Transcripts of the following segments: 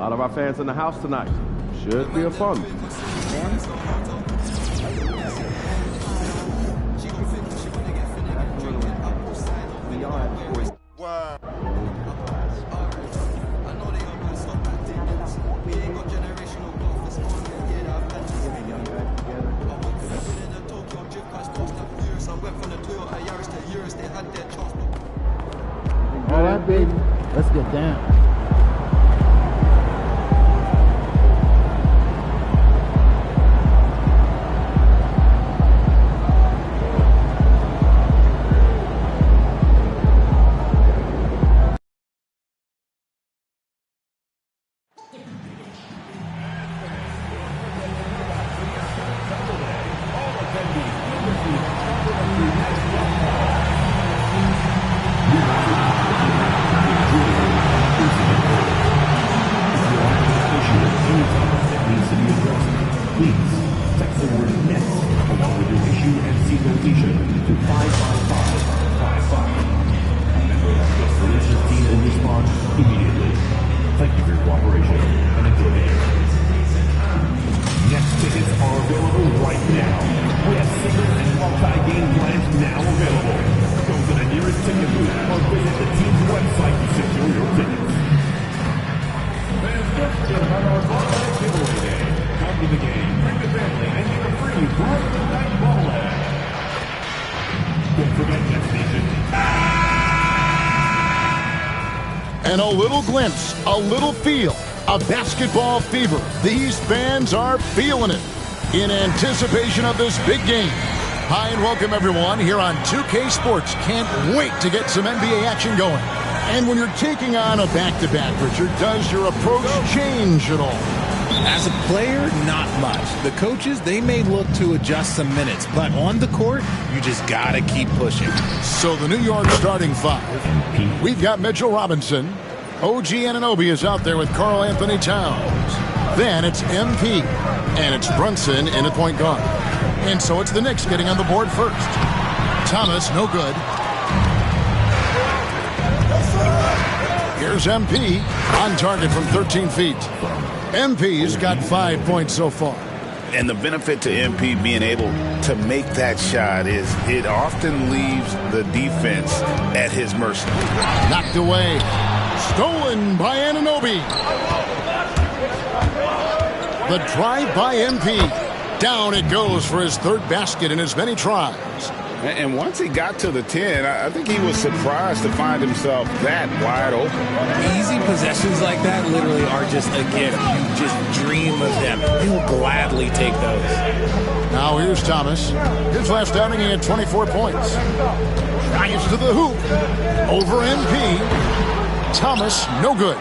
lot of our fans in the house tonight. Should be a fun. All right, baby. Let's get down. And a little glimpse, a little feel of basketball fever. These fans are feeling it in anticipation of this big game. Hi and welcome everyone here on 2K Sports. Can't wait to get some NBA action going. And when you're taking on a back-to-back, Richard, does your approach change at all? As a player, not much. The coaches, they may look to adjust some minutes, but on the court, you just gotta keep pushing. So the New York starting five, we've got Mitchell Robinson. OG Anunoby is out there with Karl Anthony Towns. Then it's MP, and it's Brunson in at point guard. And so it's the Knicks getting on the board first. Thomas, no good. Here's MP, on target from 13 feet. MP's got 5 points so far. And the benefit to MP being able to make that shot is it often leaves the defense at his mercy. Knocked away. Stolen by Anunoby. The drive by MP. Down it goes for his third basket in as many tries. And once he got to the 10, I think he was surprised to find himself that wide open. Easy possessions like that literally are just a gift. You just dream of them. He'll gladly take those. Now here's Thomas. His last outing, he had 24 points. Drives to the hoop. Over MP. Thomas, no good.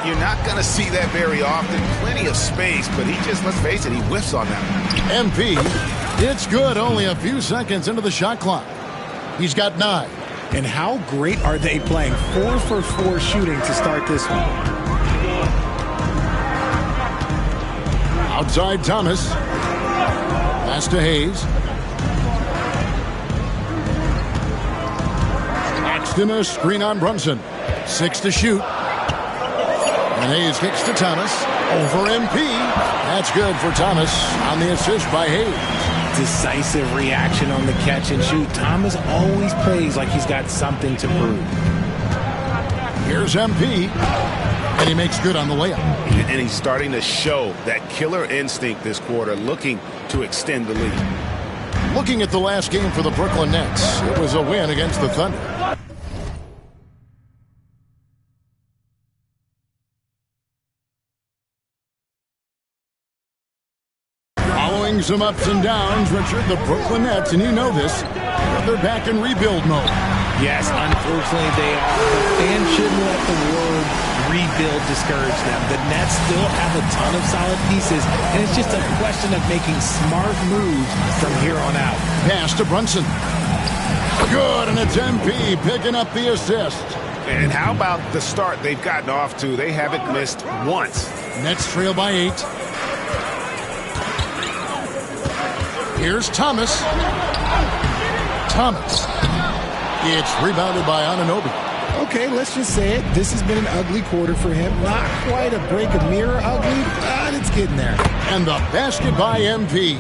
You're not going to see that very often. Plenty of space, but he just, let's face it, he whiffs on that. MP, it's good. Only a few seconds into the shot clock. He's got 9. And how great are they playing? 4 for 4 shooting to start this one. Outside Thomas. Pass to Hayes. Paxton, a screen on Brunson. 6 to shoot. And Hayes kicks to Thomas. Over MP. That's good for Thomas on the assist by Hayes. Decisive reaction on the catch and shoot. Thomas always plays like he's got something to prove. Here's MP. And he makes good on the layup. And he's starting to show that killer instinct this quarter, looking to extend the lead. Looking at the last game for the Brooklyn Nets, it was a win against the Thunder. Some ups and downs, Richard, the Brooklyn Nets, and you know this, they're back in rebuild mode. Yes, unfortunately they are. The fans shouldn't let the word rebuild discourage them. The Nets still have a ton of solid pieces, and it's just a question of making smart moves from here on out. Pass to Brunson. Good, and it's MP picking up the assist. And how about the start they've gotten off to? They haven't missed once. Nets trail by 8. Here's Thomas. Thomas. It's rebounded by Anunoby. Okay, let's just say it. This has been an ugly quarter for him. Not quite a break a mirror ugly, but it's getting there. And the basket by MP.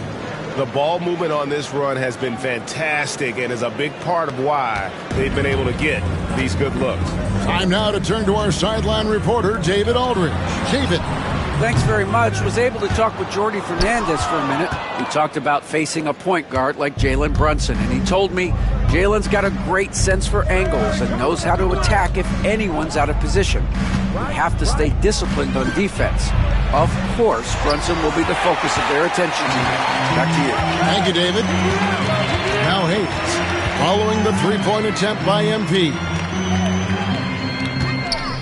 The ball movement on this run has been fantastic and is a big part of why they've been able to get these good looks. Time now to turn to our sideline reporter, David Aldridge. David. Thanks very much. Was able to talk with Jordi Fernandez for a minute. We talked about facing a point guard like Jalen Brunson, and he told me Jalen's got a great sense for angles and knows how to attack if anyone's out of position. We have to stay disciplined on defense. Of course, Brunson will be the focus of their attention tonight. Back to you. Thank you, David. Now Hayes, following the three-point attempt by MP.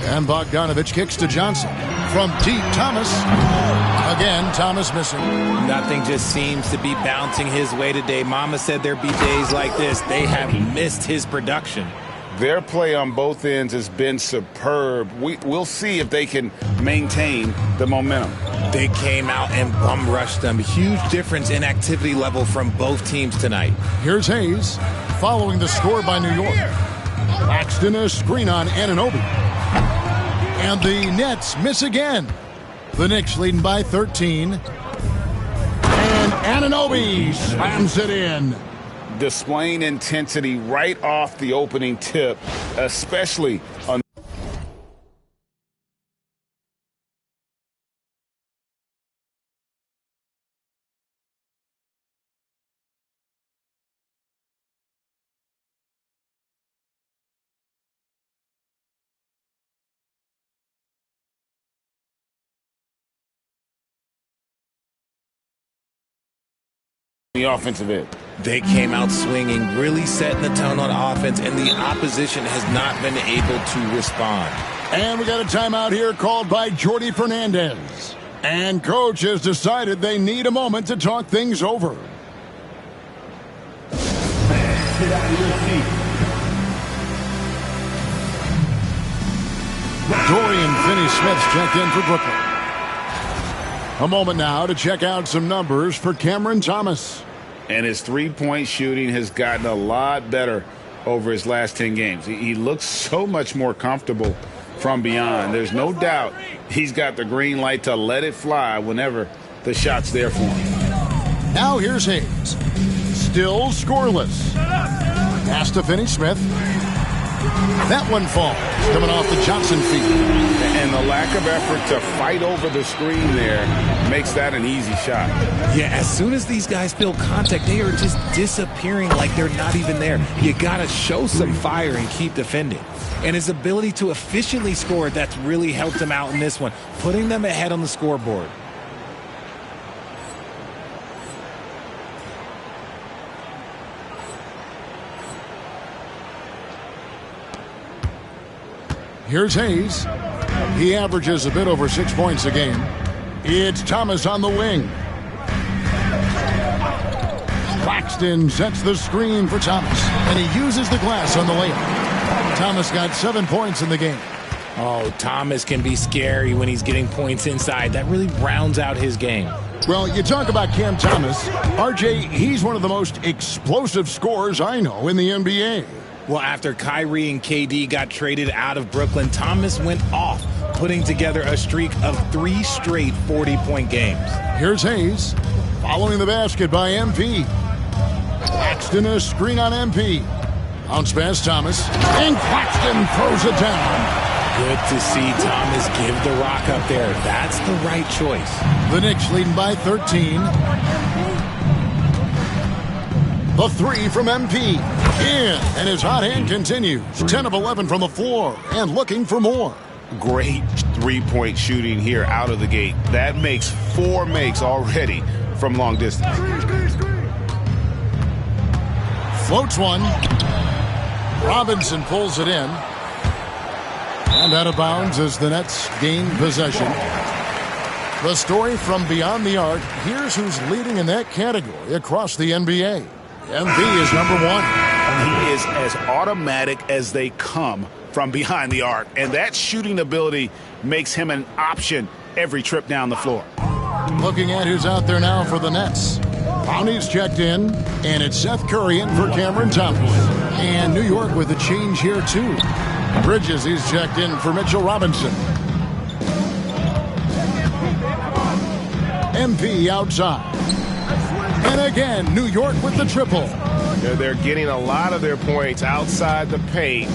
And Bogdanovich kicks to Johnson. From deep, Thomas. Again, Thomas missing. Nothing just seems to be bouncing his way today. Mama said there'd be days like this. They have missed his production. Their play on both ends has been superb. We'll see if they can maintain the momentum. They came out and bum rushed them. Huge difference in activity level from both teams tonight. Here's Hayes, following the score by New York. Claxton a screen on Anunoby. And the Nets miss again. The Knicks leading by 13. And Anunoby slams it in. Displaying intensity right off the opening tip, especially on the offensive end. They came out swinging, really setting the tone on offense, and the opposition has not been able to respond. And we got a timeout here called by Jordi Fernandez. And coach has decided they need a moment to talk things over. Dorian Finney-Smith's checked in for Brooklyn. A moment now to check out some numbers for Cameron Thomas. And his three-point shooting has gotten a lot better over his last 10 games. He looks so much more comfortable from beyond. There's no doubt he's got the green light to let it fly whenever the shot's there for him. Now here's Hayes. Still scoreless. Pass to Finney-Smith. That one falls, coming off the Johnson feed. And the lack of effort to fight over the screen there makes that an easy shot. Yeah, as soon as these guys feel contact, they are just disappearing like they're not even there. You got to show some fire and keep defending. And his ability to efficiently score, that's really helped him out in this one, putting them ahead on the scoreboard. Here's Hayes. He averages a bit over 6 points a game. It's Thomas on the wing. Claxton sets the screen for Thomas, and he uses the glass on the layup. Thomas got 7 points in the game. Oh, Thomas can be scary when he's getting points inside. That really rounds out his game. Well, you talk about Cam Thomas. RJ, he's one of the most explosive scorers I know in the NBA. Well, after Kyrie and KD got traded out of Brooklyn, Thomas went off, putting together a streak of 3 straight 40-point games. Here's Hayes, following the basket by MP. Claxton a screen on MP. Bounce pass Thomas, and Claxton throws it down. Good to see Thomas give the rock up there. That's the right choice. The Knicks leading by 13. The three from MP. In, and his hot hand continues. 10 of 11 from the floor, and looking for more. Great three-point shooting here out of the gate. That makes 4 makes already from long distance. Floats one. Robinson pulls it in. And out of bounds as the Nets gain possession. The story from beyond the arc. Here's who's leading in that category across the NBA. MP is number 1. He is as automatic as they come from behind the arc. And that shooting ability makes him an option every trip down the floor. Looking at who's out there now for the Nets. Looney's checked in, and it's Seth Curry in for Cameron Thomas. And New York with a change here, too. Bridges, he's checked in for Mitchell Robinson. MP outside. And again, New York with the triple. They're getting a lot of their points outside the paint.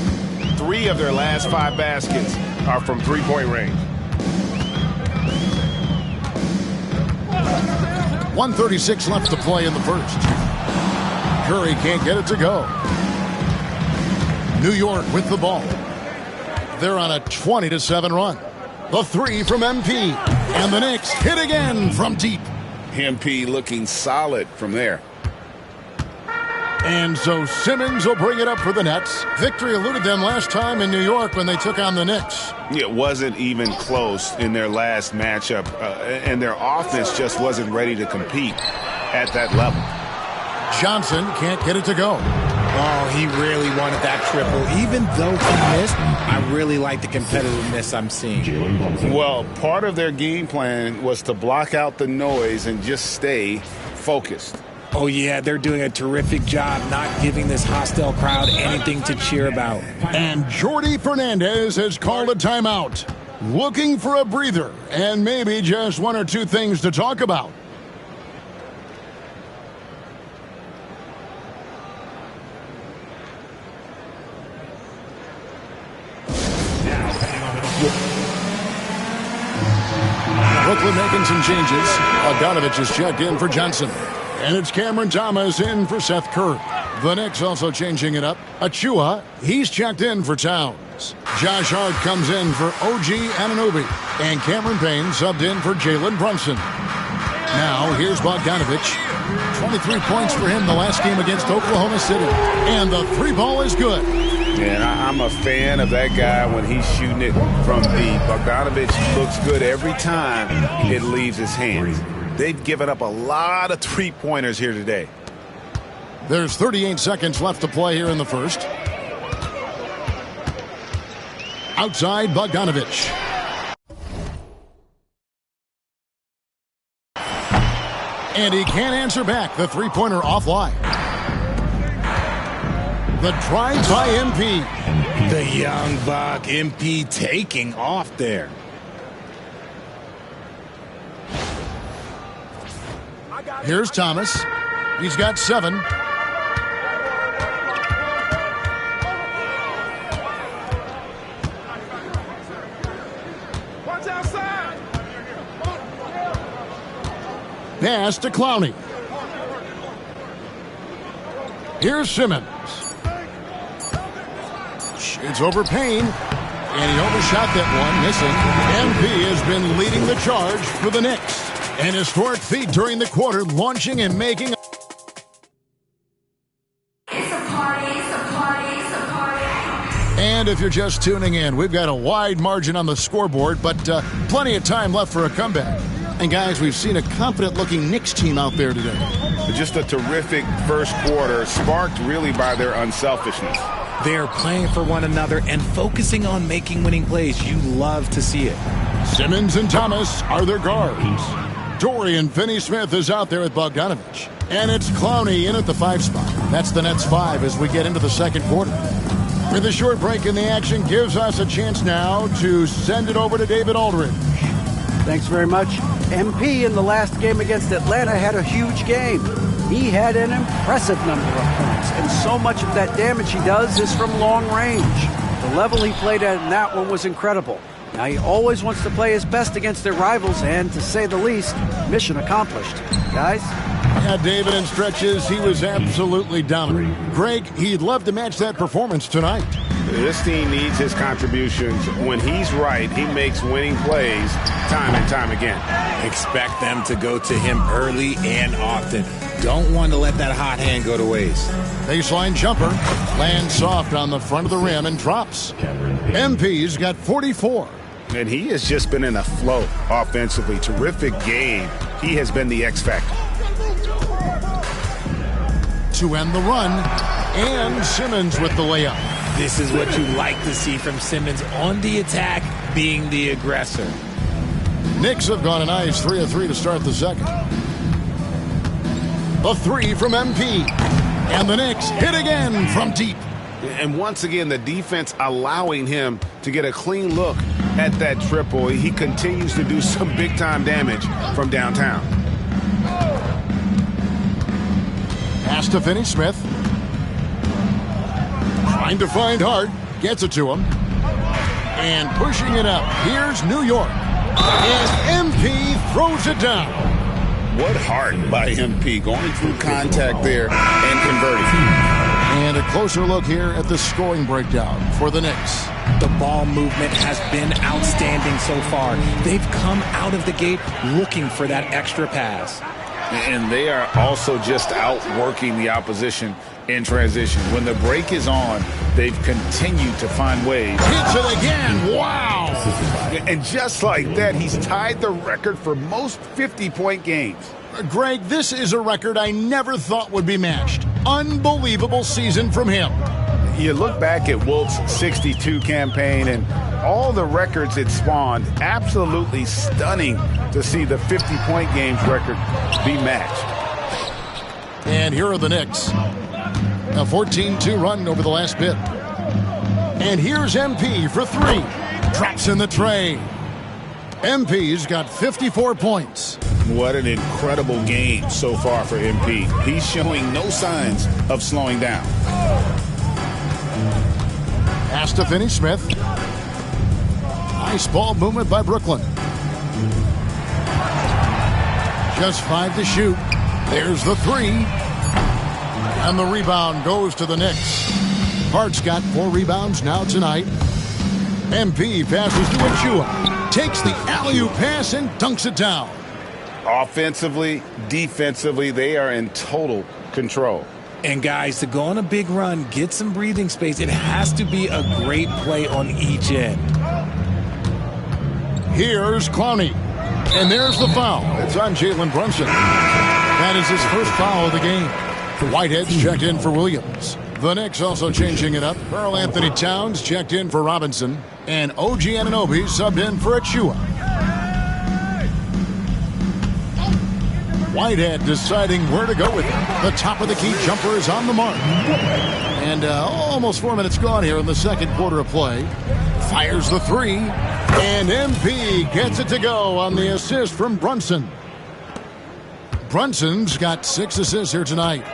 3 of their last 5 baskets are from three-point range. 1:36 left to play in the first. Curry can't get it to go. New York with the ball. They're on a 20-7 run. The 3 from MP. And the Knicks hit again from deep. MP looking solid from there. And so Simmons will bring it up for the Nets. Victory eluded them last time in New York when they took on the Knicks. It wasn't even close in their last matchup, and their offense just wasn't ready to compete at that level. Johnson can't get it to go. Oh, he really wanted that triple. Even though he missed, I really like the competitiveness I'm seeing. Well, part of their game plan was to block out the noise and just stay focused. Oh, yeah, they're doing a terrific job not giving this hostile crowd anything to cheer about. And Jordy Fernandez has called a timeout. Looking for a breather and maybe just 1 or 2 things to talk about. Brooklyn making some changes. Bogdanovich is checked in for Johnson. And it's Cameron Thomas in for Seth Curry. The Knicks also changing it up. Achua, he's checked in for Towns. Josh Hart comes in for OG Anunoby. And Cameron Payne subbed in for Jalen Brunson. Now here's Bogdanovich. 23 points for him the last game against Oklahoma City. And the 3-ball is good. And I'm a fan of that guy when he's shooting it from deep. Bogdanovich looks good every time it leaves his hands. They've given up a lot of three-pointers here today. There's 38 seconds left to play here in the first. Outside Bogdanovich. And he can't answer back. The three-pointer offline. The drive by MP. The young buck, MP, taking off there. Here's Thomas. He's got 7. Pass to Clowney. Here's Simmons. It's over Payne. And he overshot that one, missing. MP has been leading the charge for the Knicks. An historic feat during the quarter, launching and making. And if you're just tuning in, we've got a wide margin on the scoreboard, but plenty of time left for a comeback. And guys, we've seen a confident-looking Knicks team out there today. Just a terrific first quarter, sparked really by their unselfishness. They are playing for one another and focusing on making winning plays. You love to see it. Simmons and Thomas are their guards. Dorian Finney-Smith is out there with Bogdanovich. And it's Clowney in at the 5 spot. That's the Nets 5 as we get into the second quarter. With a short break in the action gives us a chance now to send it over to David Aldridge. Thanks very much. MP in the last game against Atlanta had a huge game. He had an impressive number of points, and so much of that damage he does is from long range. The level he played at in that one was incredible. Now he always wants to play his best against their rivals, and to say the least, mission accomplished. Guys? Yeah, David, in stretches, he was absolutely dominant. Greg, he'd love to match that performance tonight. This team needs his contributions. When he's right, he makes winning plays time and time again. Expect them to go to him early and often. Don't want to let that hot hand go to waste. Baseline jumper lands soft on the front of the rim and drops. MP's got 44. And he has just been in a flow offensively. Terrific game. He has been the X factor. To end the run, and Simmons with the layup. This is what you like to see from Simmons on the attack, being the aggressor. Knicks have gone a nice 3 of 3 to start the second. A 3 from MP. And the Knicks hit again from deep. And once again, the defense allowing him to get a clean look at that triple. He continues to do some big-time damage from downtown. Pass to Finney-Smith. Trying to find Hart. Gets it to him. And pushing it up. Here's New York. And MP throws it down. What heart by MP, going through contact there and converting. And a closer look here at the scoring breakdown for the Knicks. The ball movement has been outstanding so far. They've come out of the gate looking for that extra pass. And they are also just outworking the opposition in transition. When the break is on, they've continued to find ways. Hits it again. Wow. And just like that, he's tied the record for most 50-point games. Greg, this is a record I never thought would be matched. Unbelievable season from him. You look back at Wilt's 62 campaign and all the records it spawned, absolutely stunning to see the 50-point games record be matched. And here are the Knicks. A 14-2 run over the last bit. And here's MP for three. Drops in the tray. MP's got 54 points. What an incredible game so far for MP. He's showing no signs of slowing down. Pass to Finney-Smith. Nice ball movement by Brooklyn. Just 5 to shoot. There's the three. And the rebound goes to the Knicks. Hart's got 4 rebounds now tonight. MP passes to Achua. Takes the alley-oop pass and dunks it down. Offensively, defensively, they are in total control. And guys, to go on a big run, get some breathing space, it has to be a great play on each end. Here's Clowney. And there's the foul. It's on Jalen Brunson. That is his first foul of the game. Whitehead's checked in for Williams. The Knicks also changing it up. Karl Anthony Towns checked in for Robinson. And OG Anunoby subbed in for Achua. Whitehead deciding where to go with it. The top of the key jumper is on the mark. And almost 4 minutes gone here in the second quarter of play. Fires the three. And MP gets it to go on the assist from Brunson. Brunson's got 6 assists here tonight.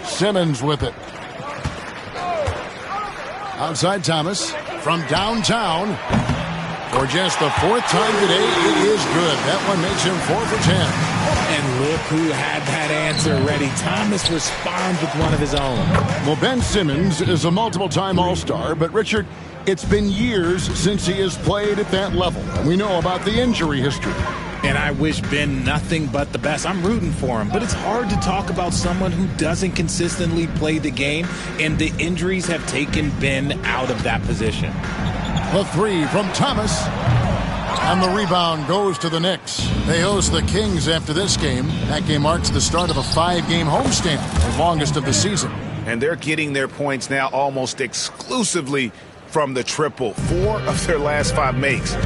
Simmons with it. Outside Thomas from downtown. For just the 4th time today, it is good. That one makes him 4 for 10. And look who had that answer ready. Thomas responds with one of his own. Well, Ben Simmons is a multiple-time All-Star, but Richard, it's been years since he has played at that level. And we know about the injury history. And I wish Ben nothing but the best. I'm rooting for him. But it's hard to talk about someone who doesn't consistently play the game, and the injuries have taken Ben out of that position. The three from Thomas. And the rebound goes to the Knicks. They host the Kings after this game. That game marks the start of a 5-game homestand, the longest of the season. And they're getting their points now almost exclusively from the triple. 4 of their last 5 makes.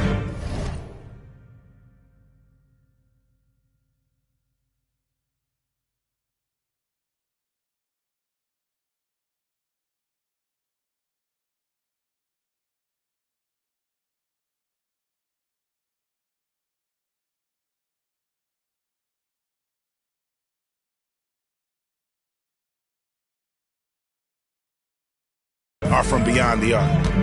Are from beyond the arc.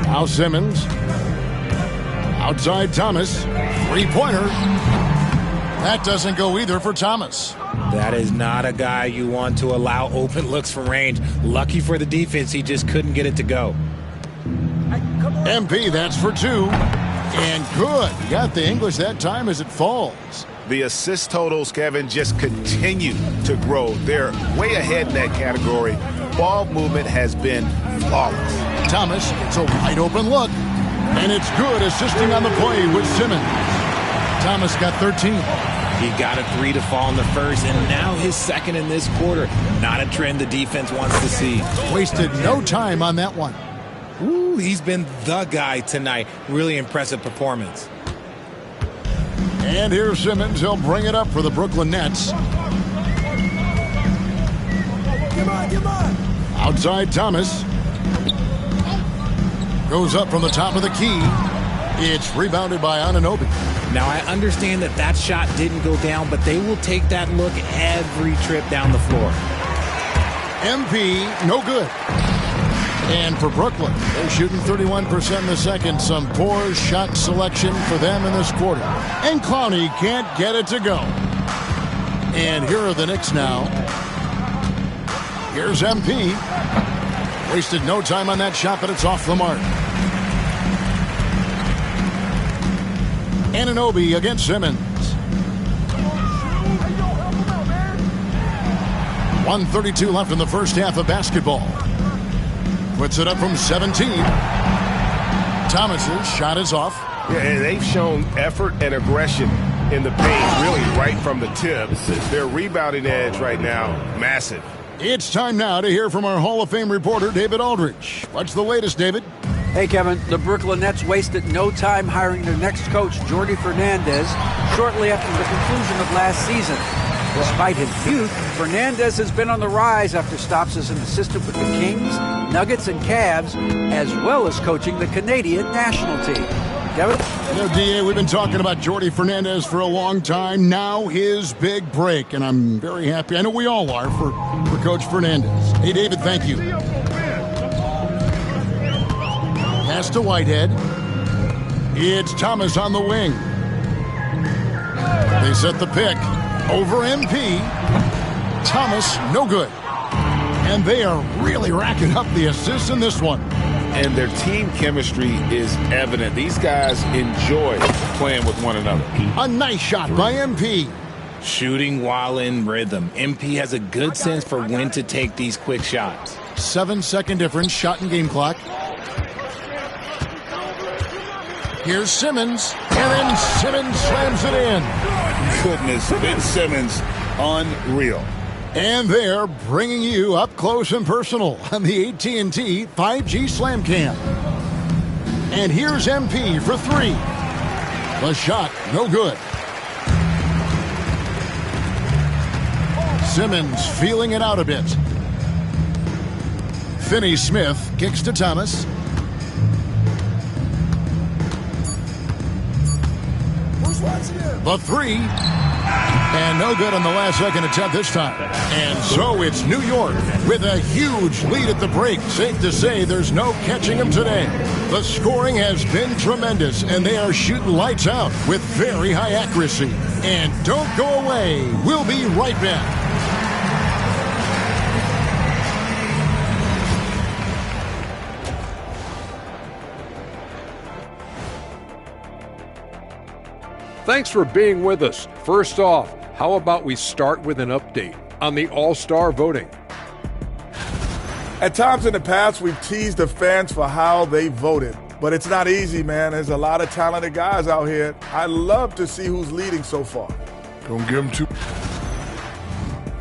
Now Simmons. Outside Thomas. Three-pointer. That doesn't go either for Thomas. That is not a guy you want to allow open looks from range. Lucky for the defense, he just couldn't get it to go. MP, that's for 2. And good. Got the English that time as it falls. The assist totals, Kevin, just continue to grow. They're way ahead in that category. Ball movement has been flawless. Thomas gets a wide open look. And it's good, assisting on the play with Simmons. Thomas got 13. He got a 3 to fall in the first, and now his second in this quarter. Not a trend the defense wants to see. Wasted no time on that one. Ooh, he's been the guy tonight. Really impressive performance. And here's Simmons. He'll bring it up for the Brooklyn Nets. Outside Thomas. Goes up from the top of the key. It's rebounded by Anunoby. Now, I understand that shot didn't go down, but they will take that look every trip down the floor. MP, no good. And for Brooklyn, they're shooting 31% in the second. Some poor shot selection for them in this quarter. And Clowney can't get it to go. And here are the Knicks now. Here's MP. Wasted no time on that shot, but it's off the mark. Anunoby against Simmons. 1:32 left in the first half of basketball. Puts it up from 17. Thomas's shot is off. Yeah, and they've shown effort and aggression in the paint, really right from the tip. Their rebounding edge right now, massive. It's time now to hear from our Hall of Fame reporter, David Aldridge. What's the latest, David? Hey, Kevin, the Brooklyn Nets wasted no time hiring their next coach, Jordi Fernandez, shortly after the conclusion of last season. Despite his youth, Fernandez has been on the rise after stops as an assistant with the Kings, Nuggets, and Cavs, as well as coaching the Canadian national team. Kevin? You know, D.A., we've been talking about Jordi Fernandez for a long time. Now his big break, and I'm very happy. I know we all are for Coach Fernandez. Hey, David, thank you. Pass to Whitehead. It's Thomas on the wing. They set the pick over MP. Thomas, no good. And they are really racking up the assists in this one. And their team chemistry is evident. These guys enjoy playing with one another. A nice shot by MP. Shooting while in rhythm. MP has a good sense for when to take these quick shots. 7-second difference, shot and game clock. Here's Simmons, and then Simmons slams it in. Goodness, Ben Simmons, unreal. And they're bringing you up close and personal on the AT&T 5G Slam Cam. And here's MP for three. The shot, no good. Simmons feeling it out a bit. Finney-Smith kicks to Thomas. The three. And no good on the last second attempt this time. And so it's New York with a huge lead at the break. Safe to say there's no catching them today. The scoring has been tremendous, and they are shooting lights out with very high accuracy. And don't go away. We'll be right back. Thanks for being with us. First off, how about we start with an update on the All-Star voting? At times in the past, we've teased the fans for how they voted. But it's not easy, man. There's a lot of talented guys out here. I love to see who's leading so far. Don't give them too...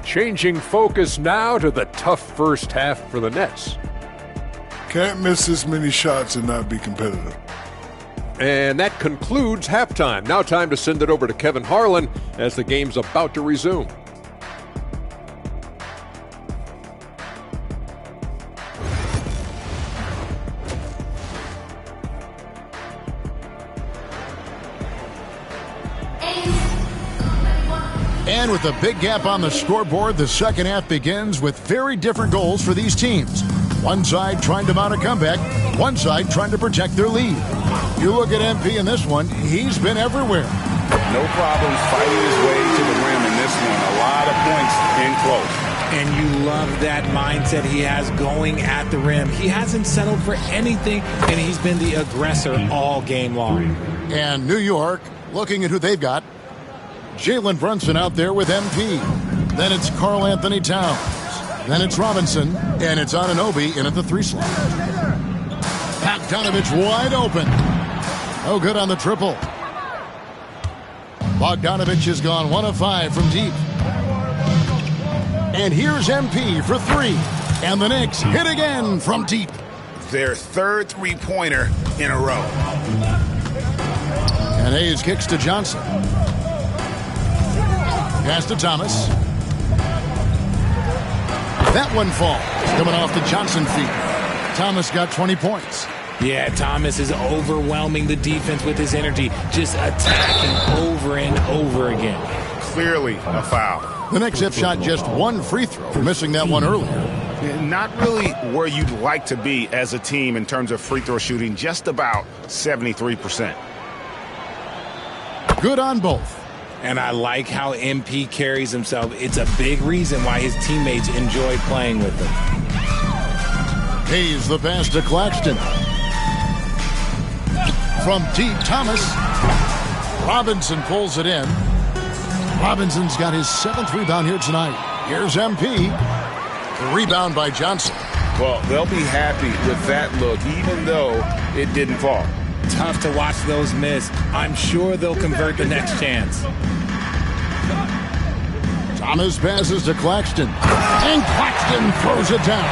Changing focus now to the tough first half for the Nets. Can't miss this many shots and not be competitive. And that concludes halftime. Now time to send it over to Kevin Harlan as the game's about to resume. And with a big gap on the scoreboard, the second half begins with very different goals for these teams. One side trying to mount a comeback, one side trying to protect their lead. You look at MP in this one, he's been everywhere. No problems fighting his way to the rim in this one. A lot of points in close. And you love that mindset he has going at the rim. He hasn't settled for anything, and he's been the aggressor all game long. And New York, looking at who they've got. Jalen Brunson out there with MP. Then it's Karl Anthony Towns. Then it's Robinson, and it's Anunoby in at the three slot. Bogdanovich wide open. No good on the triple. Bogdanovich has gone 1 of 5 from deep. And here's MP for three. And the Knicks hit again from deep. Their third three-pointer in a row. And Hayes kicks to Johnson. Pass to Thomas. That one falls, coming off the Johnson feet. Thomas got 20 points. Yeah, Thomas is overwhelming the defense with his energy, just attacking over and over again. Clearly a foul. The next hip shot, just one free throw, missing that one earlier. Not really where you'd like to be as a team in terms of free throw shooting, just about 73%. Good on both. And I like how MP carries himself. It's a big reason why his teammates enjoy playing with him. Hayes the pass to Claxton. From deep, Thomas. Robinson pulls it in. Robinson's got his 7th rebound here tonight. Here's MP. The rebound by Johnson. Well, they'll be happy with that look, even though it didn't fall. Tough to watch those miss. I'm sure they'll convert the next chance. Thomas passes to Claxton. And Claxton throws it down.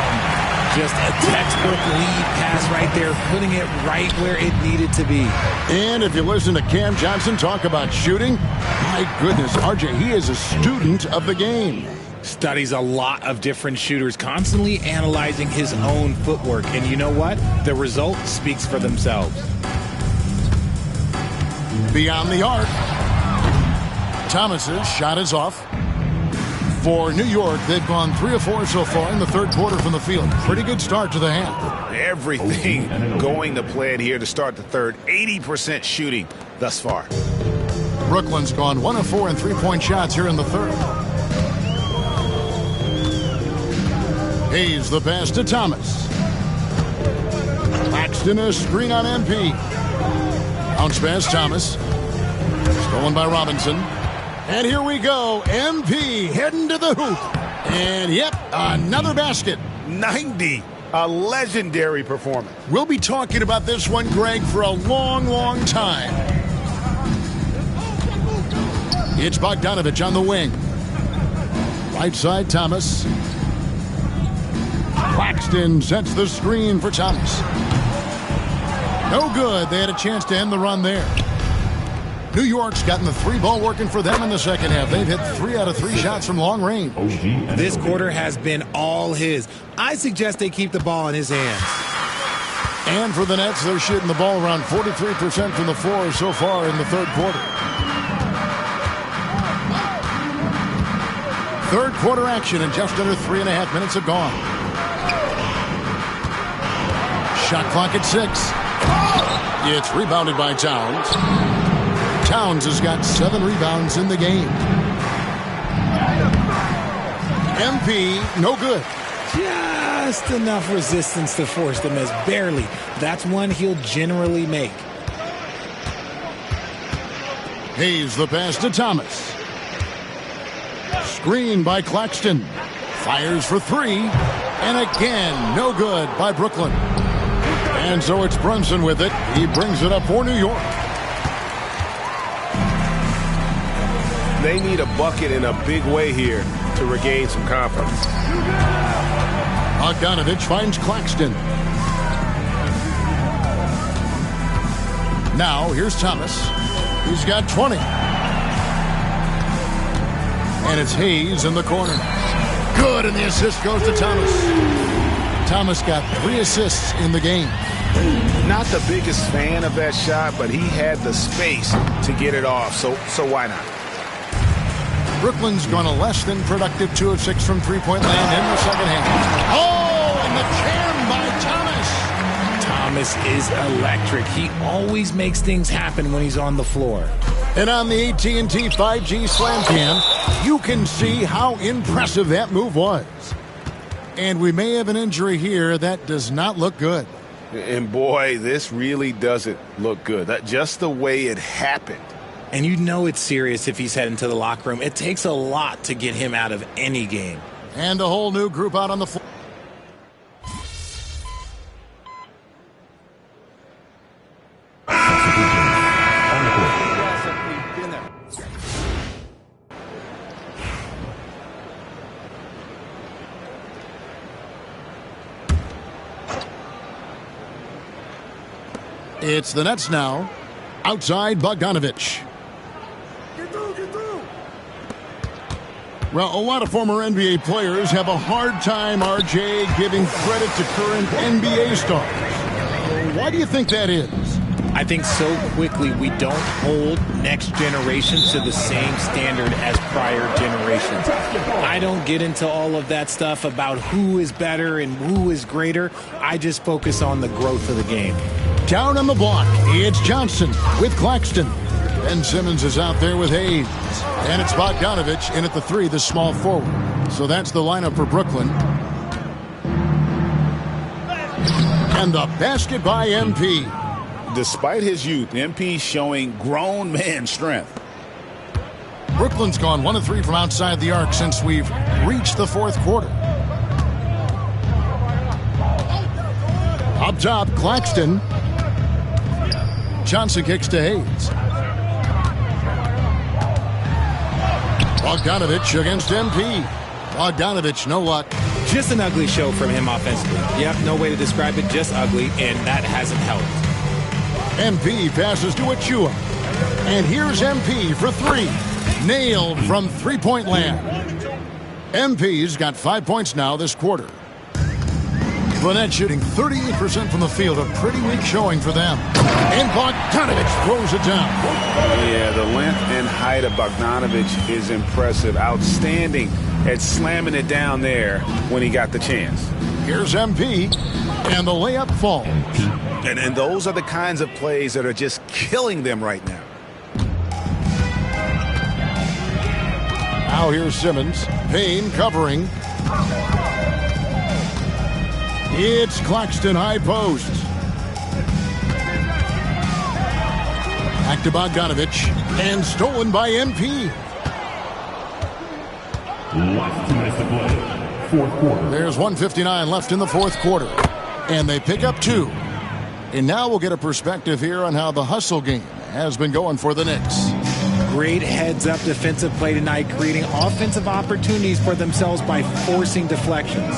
Just a textbook lead pass right there, putting it right where it needed to be. And if you listen to Cam Johnson talk about shooting, my goodness, RJ, he is a student of the game. Studies a lot of different shooters, constantly analyzing his own footwork. And you know what? The result speaks for themselves. Beyond the arc. Thomas's shot is off. For New York, they've gone 3 of 4 so far in the third quarter from the field. Pretty good start to the half. Everything going to plan here to start the third. 80% shooting thus far. Brooklyn's gone 1 of 4 in three-point shots here in the third. Hayes the pass to Thomas. Claxton a screen on MP. Bounce pass Thomas. Stolen by Robinson. And here we go. MP heading to the hoop. And yep, another basket. 90. A legendary performance. We'll be talking about this one, Greg, for a long, long time. It's Bogdanovich on the wing. Right side, Thomas. Claxton sets the screen for Thomas. No good. They had a chance to end the run there. New York's gotten the 3-ball working for them in the second half. They've hit 3 out of 3 shots from long range. This quarter has been all his. I suggest they keep the ball in his hands. And for the Nets, they're shooting the ball around 43% from the floor so far in the third quarter. Third quarter action, and just under 3.5 minutes have gone. Shot clock at 6. It's rebounded by Towns. Towns has got 7 rebounds in the game. MP, no good. Just enough resistance to force the miss. Barely. That's one he'll generally make. Hayes the pass to Thomas. Screen by Claxton. Fires for 3. And again, no good by Brooklyn. And so it's Brunson with it. He brings it up for New York. They need a bucket in a big way here to regain some confidence. Bogdanovich finds Claxton. Now, here's Thomas. He's got 20. And it's Hayes in the corner. Good, and the assist goes to Thomas. Thomas got 3 assists in the game. Not the biggest fan of that shot, but he had the space to get it off, so why not? Brooklyn's gone a less than productive 2 of 6 from three-point land in the second half. Oh, and the jam by Thomas. Thomas is electric. He always makes things happen when he's on the floor. And on the AT&T 5G Slam Cam, you can see how impressive that move was. And we may have an injury here that does not look good. And boy, this really doesn't look good. That just the way it happened. And you know it's serious if he's heading to the locker room. It takes a lot to get him out of any game. And a whole new group out on the floor. It's the Nets now. Outside Bogdanovich. Well, a lot of former NBA players have a hard time, RJ, giving credit to current NBA stars. Why do you think that is? I think so quickly we don't hold next generations to the same standard as prior generations. I don't get into all of that stuff about who is better and who is greater. I just focus on the growth of the game. Down on the block, it's Johnson with Claxton. Ben Simmons is out there with Hayes. And it's Bogdanovich in at the 3, the small forward. So that's the lineup for Brooklyn. And the basket by MP. Despite his youth, MP showing grown man strength. Brooklyn's gone 1 of 3 from outside the arc since we've reached the 4th quarter. Up top, Claxton. Johnson kicks to Hayes. Bogdanovich against MP. Bogdanovich, no luck. Just an ugly show from him offensively. Yep, no way to describe it, just ugly, and that hasn't helped. MP passes to Achua. And here's MP for 3. Nailed from three-point land. MP's got 5 points now this quarter. Gwinnett shooting 38% from the field. A pretty weak showing for them. And Bogdanovich throws it down. Yeah, the length and height of Bogdanovich is impressive. Outstanding at slamming it down there when he got the chance. Here's MP. And the layup falls. And those are the kinds of plays that are just killing them right now. Now here's Simmons. Payne covering. It's Claxton high post. Back to Bogdanovich. And stolen by MP. Last 2 minutes to play. 4th quarter. There's 1:59 left in the 4th quarter. And they pick up 2. And now we'll get a perspective here on how the hustle game has been going for the Knicks. Great heads-up defensive play tonight, creating offensive opportunities for themselves by forcing deflections.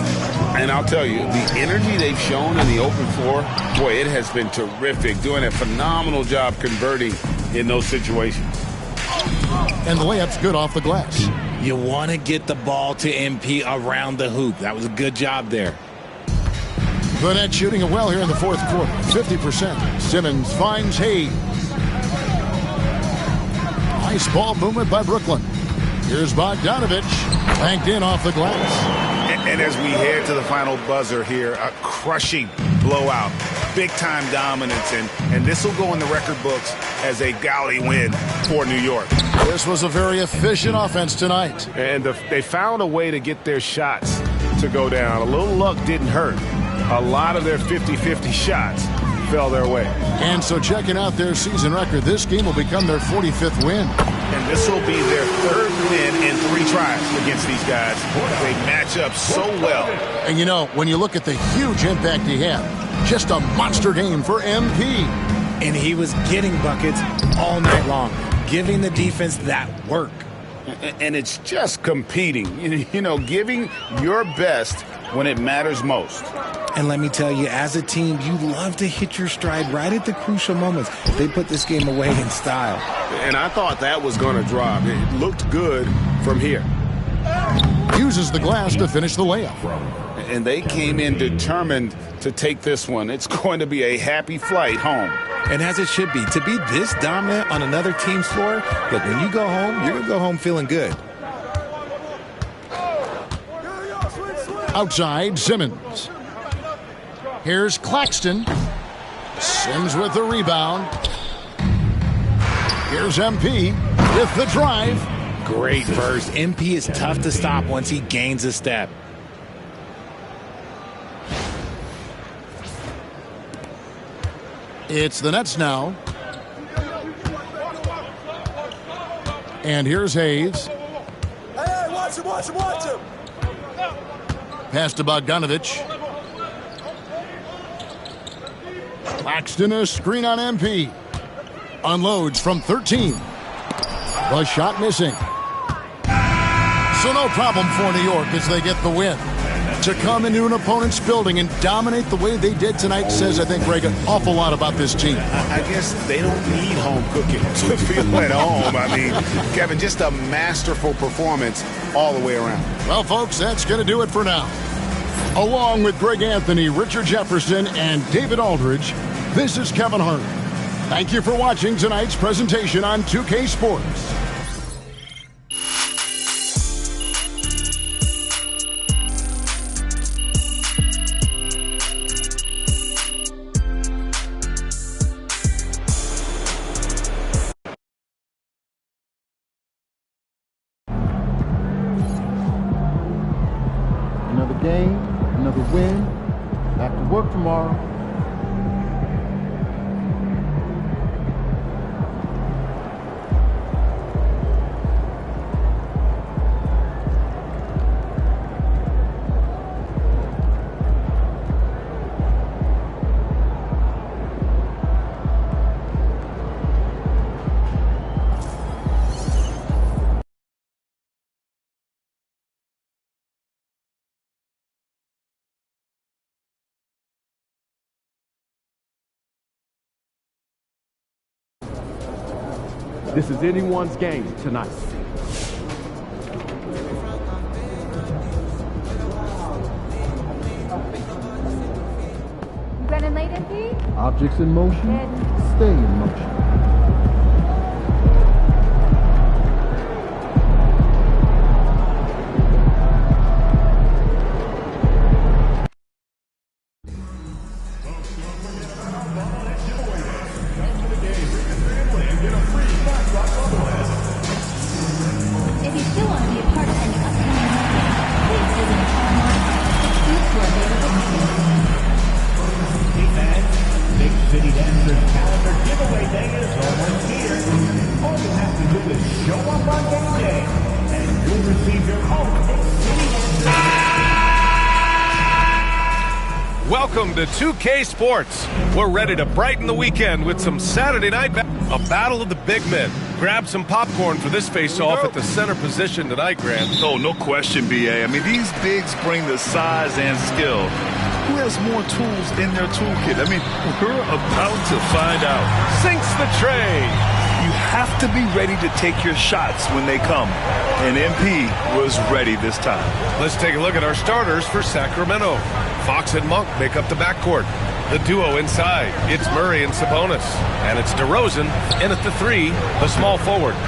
And I'll tell you, the energy they've shown in the open floor, boy, it has been terrific. Doing a phenomenal job converting in those situations. And the layup's good off the glass. You want to get the ball to MP around the hoop. That was a good job there. Gwinnett shooting it well here in the 4th quarter. 50%. Simmons finds Hayes. Nice ball movement by Brooklyn. Here's Bogdanovich. Banked in off the glass. And as we head to the final buzzer here, a crushing blowout. Big-time dominance. And this will go in the record books as a galley win for New York. This was a very efficient offense tonight. And they found a way to get their shots to go down. A little luck didn't hurt. A lot of their 50-50 shots fell their way. And so checking out their season record, this game will become their 45th win. And this will be their 3rd win in 3 tries against these guys. They match up so well. And you know, when you look at the huge impact he had, just a monster game for MP. And he was getting buckets all night long, giving the defense that work. And it's just competing, you know, giving your best when it matters most. And let me tell you, as a team, you love to hit your stride right at the crucial moments. They put this game away in style. And I thought that was going to drop. It looked good from here. Uses the glass to finish the layup. And they came in determined to take this one. It's going to be a happy flight home. And as it should be. To be this dominant on another team's floor, look, when you go home, you're going to go home feeling good. Outside, Simmons. Here's Claxton. Sims with the rebound. Here's MP with the drive. Great burst. MP is tough to stop once he gains a step. It's the Nets now. And here's Hayes. Hey, watch him, watch him, watch him. Pass to Bogdanovich. Claxton, a screen on MP. Unloads from 13. The shot missing. So no problem for New York as they get the win. To come into an opponent's building and dominate the way they did tonight says, I think, Greg, an awful lot about this team. I guess they don't need home cooking to feel at home. I mean, Kevin, just a masterful performance all the way around. Well, folks, that's going to do it for now. Along with Greg Anthony, Richard Jefferson, and David Aldridge, this is Kevin Hart. Thank you for watching tonight's presentation on 2K Sports. Another game, another win. Back to work tomorrow. This is anyone's game tonight. Running late, MP? Objects in motion, stay in motion. If you still want to be a part of any upcoming meeting, please visit us online. Booths are available. Hey fans, Big City Dancers calendar giveaway day is almost here. All you have to do is show up on game day, and you'll receive your own Big City Dancers. Welcome to 2K Sports. We're ready to brighten the weekend with some Saturday night a battle of the big men. Grab some popcorn for this face-off at the center position tonight, Grant. Oh, no question, B.A. I mean, these bigs bring the size and skill. Who has more tools in their toolkit? I mean, we're about to find out. Sinks the tray. You have to be ready to take your shots when they come. And MP was ready this time. Let's take a look at our starters for Sacramento. Fox and Monk make up the backcourt. The duo inside, it's Murray and Sabonis. And it's DeRozan in at the 3, the small forward.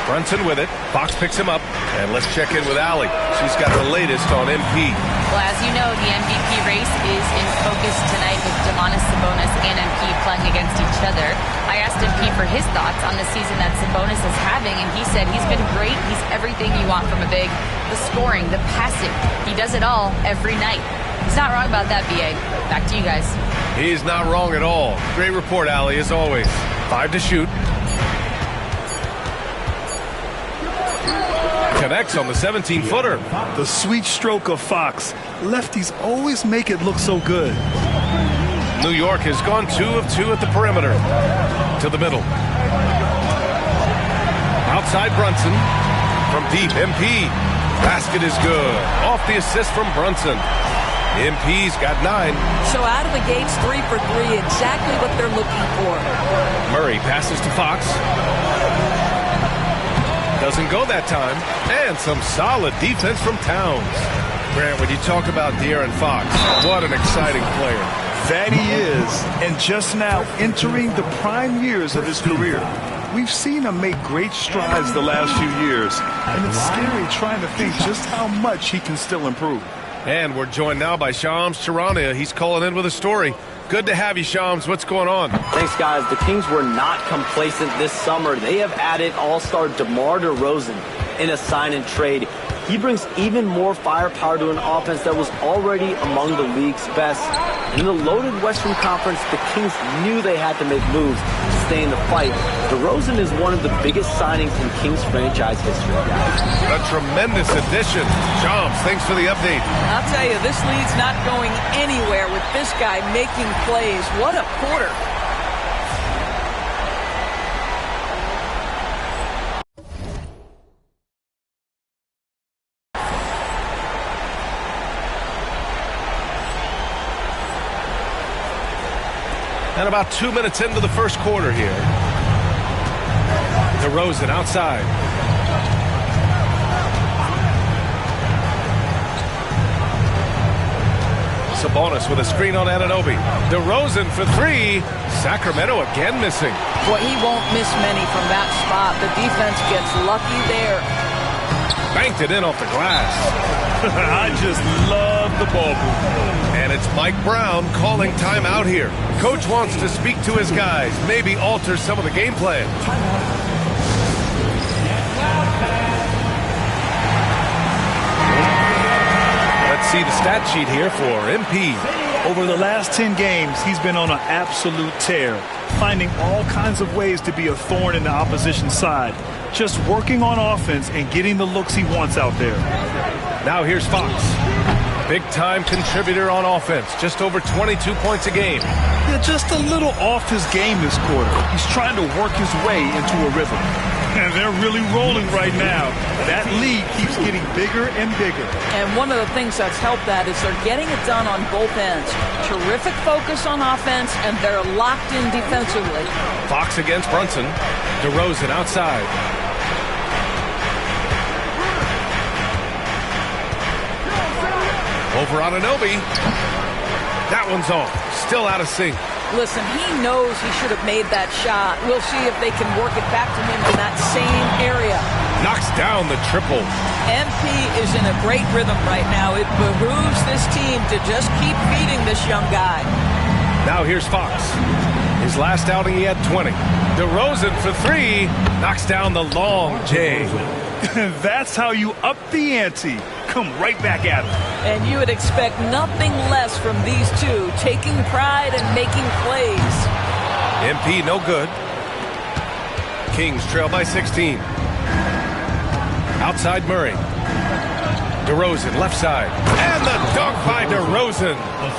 Brunson with it. Fox picks him up. And let's check in with Allie. She's got the latest on MP. Well, as you know, the MVP race is in focus tonight with Domantas Sabonis and MP playing against each other. I asked MP for his thoughts on the season that Sabonis is having, and he said he's been great. He's everything you want from a big. The scoring, the passing. He does it all every night. He's not wrong about that, BA. Back to you guys. He's not wrong at all. Great report, Allie, as always. 5 to shoot. Connects on the 17-footer. The sweet stroke of Fox. Lefties always make it look so good. New York has gone 2 of 2 at the perimeter. To the middle. Outside Brunson. From deep, MP. Basket is good. Off the assist from Brunson. MP's got 9. So out of the gates, 3 for 3, exactly what they're looking for. Murray passes to Fox. Doesn't go that time. And some solid defense from Towns. Grant, when you talk about De'Aaron Fox, what an exciting player. That he is, and just now entering the prime years of his career. We've seen him make great strides the last few years, and it's scary trying to think just how much he can still improve. And we're joined now by Shams Charania. He's calling in with a story. Good to have you, Shams. What's going on? Thanks, guys. The Kings were not complacent this summer. They have added all-star DeMar DeRozan in a sign-and-trade. He brings even more firepower to an offense that was already among the league's best. In the loaded Western Conference, the Kings knew they had to make moves to stay in the fight. DeRozan is one of the biggest signings in Kings franchise history, guys. A tremendous addition. Shams, thanks for the update. I'll tell you, this lead's not going anywhere with this guy making plays. What a quarter. about 2 minutes into the first quarter here. DeRozan outside. Sabonis with a screen on Anunoby. DeRozan for three. Sacramento again missing. Boy, he won't miss many from that spot. The defense gets lucky there. Banked it in off the glass. I just love the ball move. And it's Mike Brown calling timeout here. Coach wants to speak to his guys, maybe alter some of the game plan. Let's see the stat sheet here for MP. Over the last 10 games, he's been on an absolute tear, finding all kinds of ways to be a thorn in the opposition side. Just working on offense and getting the looks he wants out there. Now here's Fox. Big-time contributor on offense. Just over 22 points a game. Yeah, just a little off his game this quarter. He's trying to work his way into a rhythm. And they're really rolling right now. That lead keeps getting bigger and bigger. And one of the things that's helped that is they're getting it done on both ends. Terrific focus on offense, and they're locked in defensively. Fox against Brunson. DeRozan outside. Over Anunoby. That one's off. Still out of sync. Listen, he knows he should have made that shot. We'll see if they can work it back to him in that same area. Knocks down the triple. MP is in a great rhythm right now. It behooves this team to just keep feeding this young guy. Now here's Fox. His last outing, he had 20. DeRozan for three. Knocks down the long J. That's how you up the ante. Come right back at him. And you would expect nothing less from these two, taking pride and making plays. MP no good. Kings trail by 16. Outside Murray. DeRozan left side. And the dunk by DeRozan.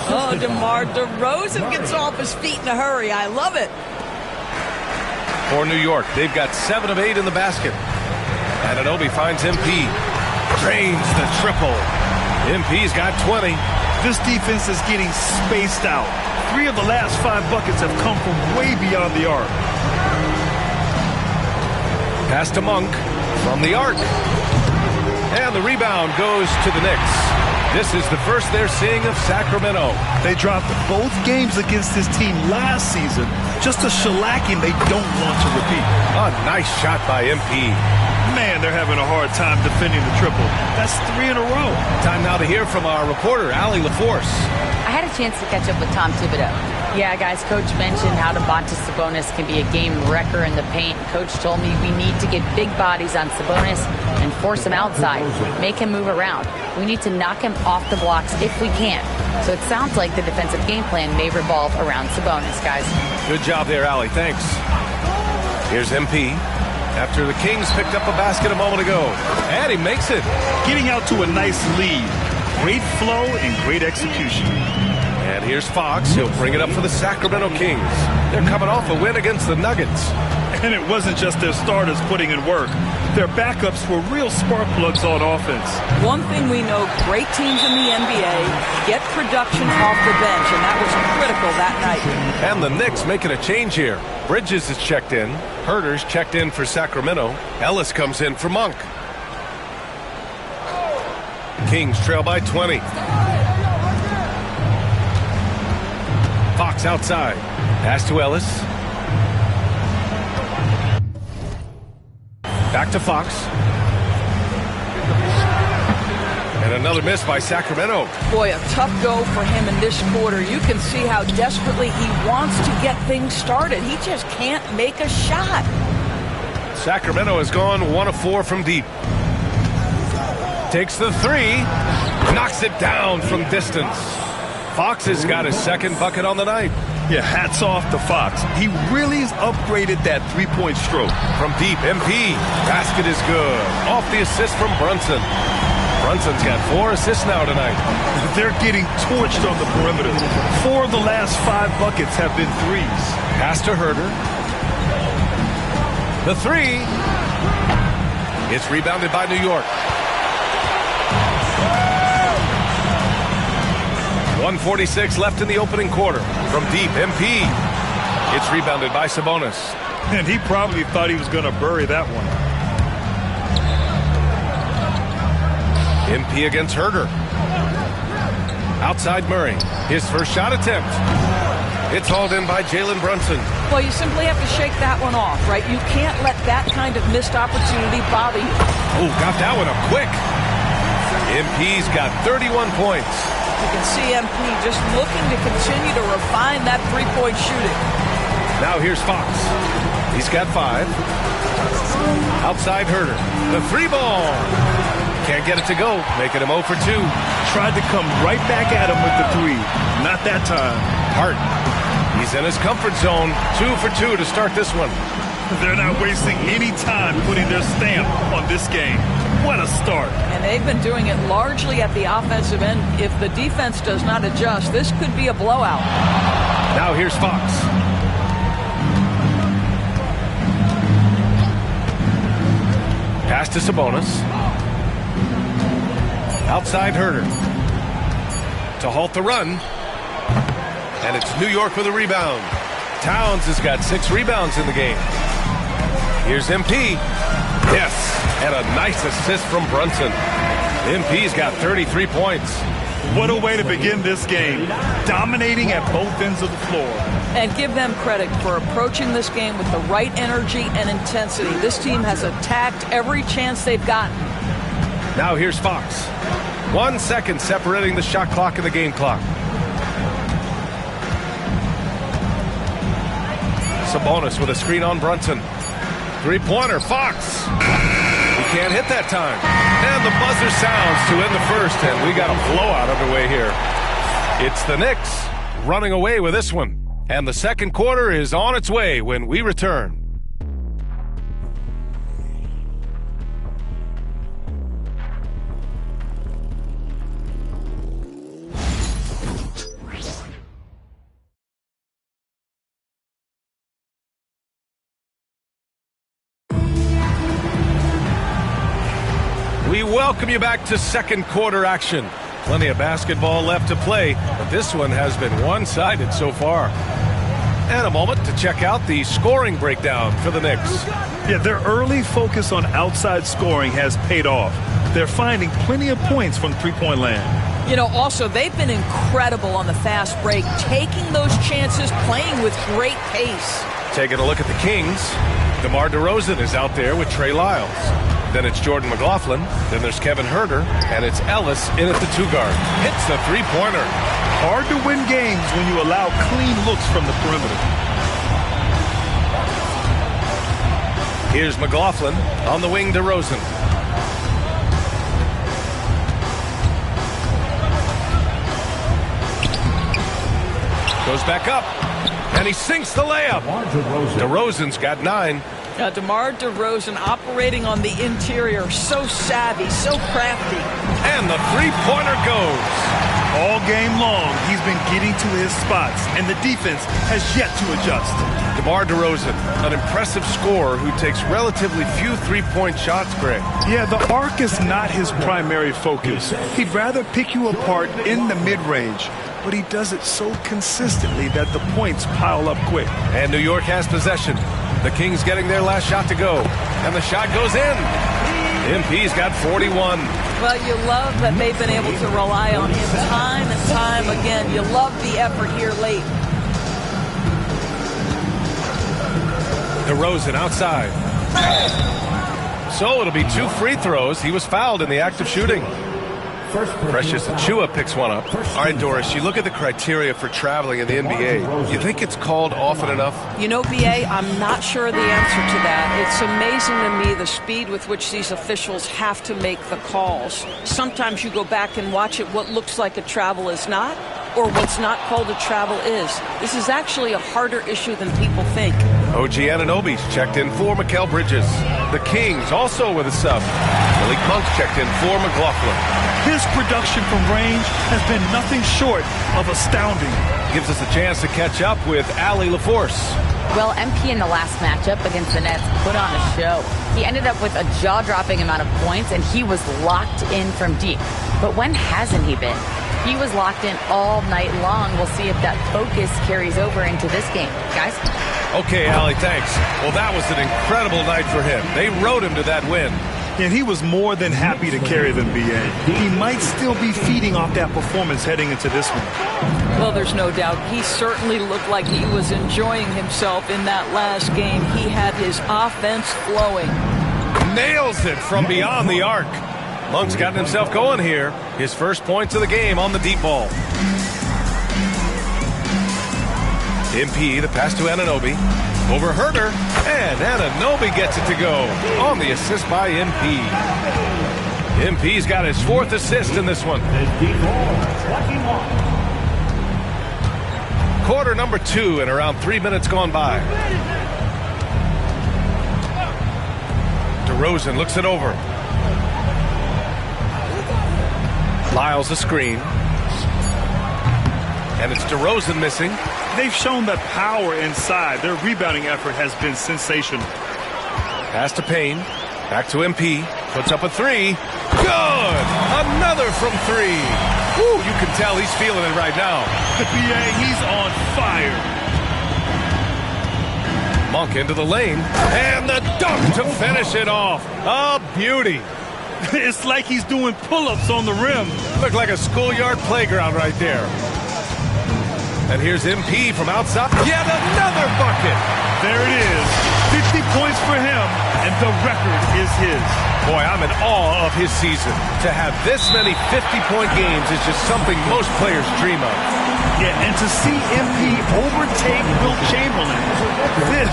Oh, DeMar DeRozan gets off his feet in a hurry. I love it. For New York, they've got 7 of 8 in the basket. Anunoby finds MP. Drains the triple. MP's got 20. This defense is getting spaced out. 3 of the last 5 buckets have come from way beyond the arc. Pass to Monk from the arc. And the rebound goes to the Knicks. This is the first they're seeing of Sacramento. They dropped both games against this team last season. Just a shellacking they don't want to repeat. A nice shot by MP. Man, they're having a hard time defending the triple. That's 3 in a row. Time now to hear from our reporter, Allie LaForce. I had a chance to catch up with Tom Thibodeau. Yeah, guys, Coach mentioned how Domantas Sabonis can be a game wrecker in the paint. Coach told me we need to get big bodies on Sabonis and force him outside, make him move around. We need to knock him off the blocks if we can. So it sounds like the defensive game plan may revolve around Sabonis, guys. Good job there, Allie. Thanks. Here's MP. After the Kings picked up a basket a moment ago. And he makes it. Getting out to a nice lead. Great flow and great execution. And here's Fox. He'll bring it up for the Sacramento Kings. They're coming off a win against the Nuggets. And it wasn't just their starters putting in work. Their backups were real spark plugs on offense. One thing we know, great teams in the NBA get production off the bench, and that was critical that night. And the Knicks making a change here. Bridges is checked in. Herter's checked in for Sacramento. Ellis comes in for Monk. Kings trail by 20. Fox outside. Pass to Ellis. Back to Fox. And another miss by Sacramento. Boy, a tough go for him in this quarter. You can see how desperately he wants to get things started. He just can't make a shot. Sacramento has gone 1 of 4 from deep. Takes the 3. Knocks it down from distance. Fox has got his second bucket on the night. Yeah, hats off to Fox. He really has upgraded that three-point stroke. From deep, MP. Basket is good. Off the assist from Brunson. Brunson's got 4 assists now tonight. They're getting torched on the perimeter. 4 of the last 5 buckets have been threes. Pass to Herter. The 3. It's rebounded by New York. 1:46 left in the opening quarter. From deep, MP. It's rebounded by Sabonis. And he probably thought he was going to bury that one. MP against Herder. Outside Murray. His first shot attempt. It's hauled in by Jalen Brunson. Well, you simply have to shake that one off, right? You can't let that kind of missed opportunity bother you. Oh, got that one up quick. MP's got 31 points. You can see MP just looking to continue to refine that three-point shooting. Now here's Fox. He's got 5. Outside Herder. The 3-ball. Can't get it to go, making him 0 for 2. Tried to come right back at him with the 3. Not that time. Hart. He's in his comfort zone. 2 for 2 to start this one. They're not wasting any time putting their stamp on this game. What a start. And they've been doing it largely at the offensive end. If the defense does not adjust, this could be a blowout. Now here's Fox. Pass to Sabonis. Outside Herder. To halt the run. And it's New York with a rebound. Towns has got 6 rebounds in the game. Here's MP. Yes, and a nice assist from Brunson. MP's got 33 points. What a way to begin this game. Dominating at both ends of the floor. And give them credit for approaching this game with the right energy and intensity. This team has attacked every chance they've gotten. Now here's Fox. 1 second separating the shot clock and the game clock. Sabonis with a screen on Brunson. 3-pointer, Fox. He can't hit that time. And the buzzer sounds to end the first, and we got a blowout underway here. It's the Knicks running away with this one. And the second quarter is on its way when we return. We welcome you back to second quarter action. Plenty of basketball left to play, but this one has been one-sided so far. And a moment to check out the scoring breakdown for the Knicks. Yeah, their early focus on outside scoring has paid off. They're finding plenty of points from three-point land. You know, also, they've been incredible on the fast break, taking those chances, playing with great pace. Taking a look at the Kings, DeMar DeRozan is out there with Trey Lyles. Then it's Jordan McLaughlin. Then there's Kevin Herter. And it's Ellis in at the 2-guard. Hits the 3-pointer. Hard to win games when you allow clean looks from the perimeter. Here's McLaughlin on the wing, DeRozan. Goes back up. And he sinks the layup. DeRozan's got 9. DeMar DeRozan operating on the interior, so savvy, so crafty. And the 3-pointer goes. All game long, he's been getting to his spots, and the defense has yet to adjust. DeMar DeRozan, an impressive scorer who takes relatively few three-point shots, Greg. Yeah, the arc is not his primary focus. He'd rather pick you apart in the mid-range, but he does it so consistently that the points pile up quick. And New York has possession. The Kings getting their last shot to go. And the shot goes in. MP's got 41. Well, you love that they've been able to rely on him time and time again. You love the effort here late. DeRozan outside. So it'll be 2 free throws. He was fouled in the act of shooting. Precious Achiuwa picks one up. All right, Doris, you look at the criteria for traveling in the NBA. You think it's called often enough? You know, B.A., I'm not sure of the answer to that. It's amazing to me the speed with which these officials have to make the calls. Sometimes you go back and watch it, what looks like a travel is not, or what's not called a travel is. This is actually a harder issue than people think. OG Anunoby's checked in for Mikal Bridges. The Kings also with a sub. Malik Monk checked in for McLaughlin. His production from range has been nothing short of astounding. Gives us a chance to catch up with Allie LaForce. Well, MP in the last matchup against the Nets put on a show. He ended up with a jaw-dropping amount of points, and he was locked in from deep. But when hasn't he been? He was locked in all night long. We'll see if that focus carries over into this game. Guys? Okay, Allie, thanks. Well, that was an incredible night for him. They rode him to that win. And he was more than happy to carry them, B.A. He might still be feeding off that performance heading into this one. Well, there's no doubt. He certainly looked like he was enjoying himself in that last game. He had his offense flowing. Nails it from beyond the arc. Monk's gotten himself going here. His first points of the game on the deep ball. MP, the pass to Anunoby. Over Herter, and Anunoby gets it to go on the assist by MP. MP's got his 4th assist in this one. Quarter number 2 and around 3 minutes gone by. DeRozan looks it over. Lyles a screen. And it's DeRozan missing. They've shown that power inside. Their rebounding effort has been sensational. Pass to Payne. Back to MP. Puts up a 3. Good! Another from 3. Woo, you can tell he's feeling it right now. The BA, he's on fire. Monk into the lane. And the dunk to finish it off. A beauty. It's like he's doing pull-ups on the rim. Looked like a schoolyard playground right there. And here's MP from outside. Yet another bucket. There it is. 50 points for him, and the record is his. Boy, I'm in awe of his season. To have this many 50-point games is just something most players dream of. Yeah, and to see MP overtake Wilt Chamberlain, this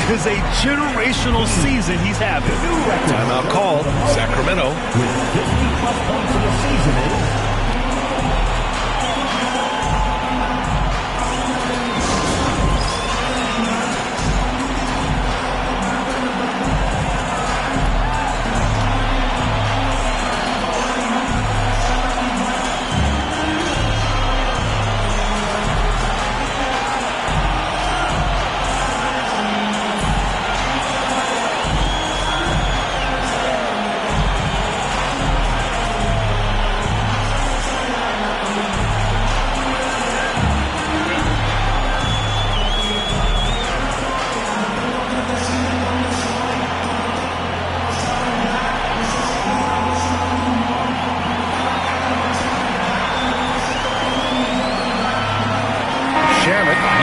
is a generational season he's having. Timeout called. Sacramento. With 50-plus points in the season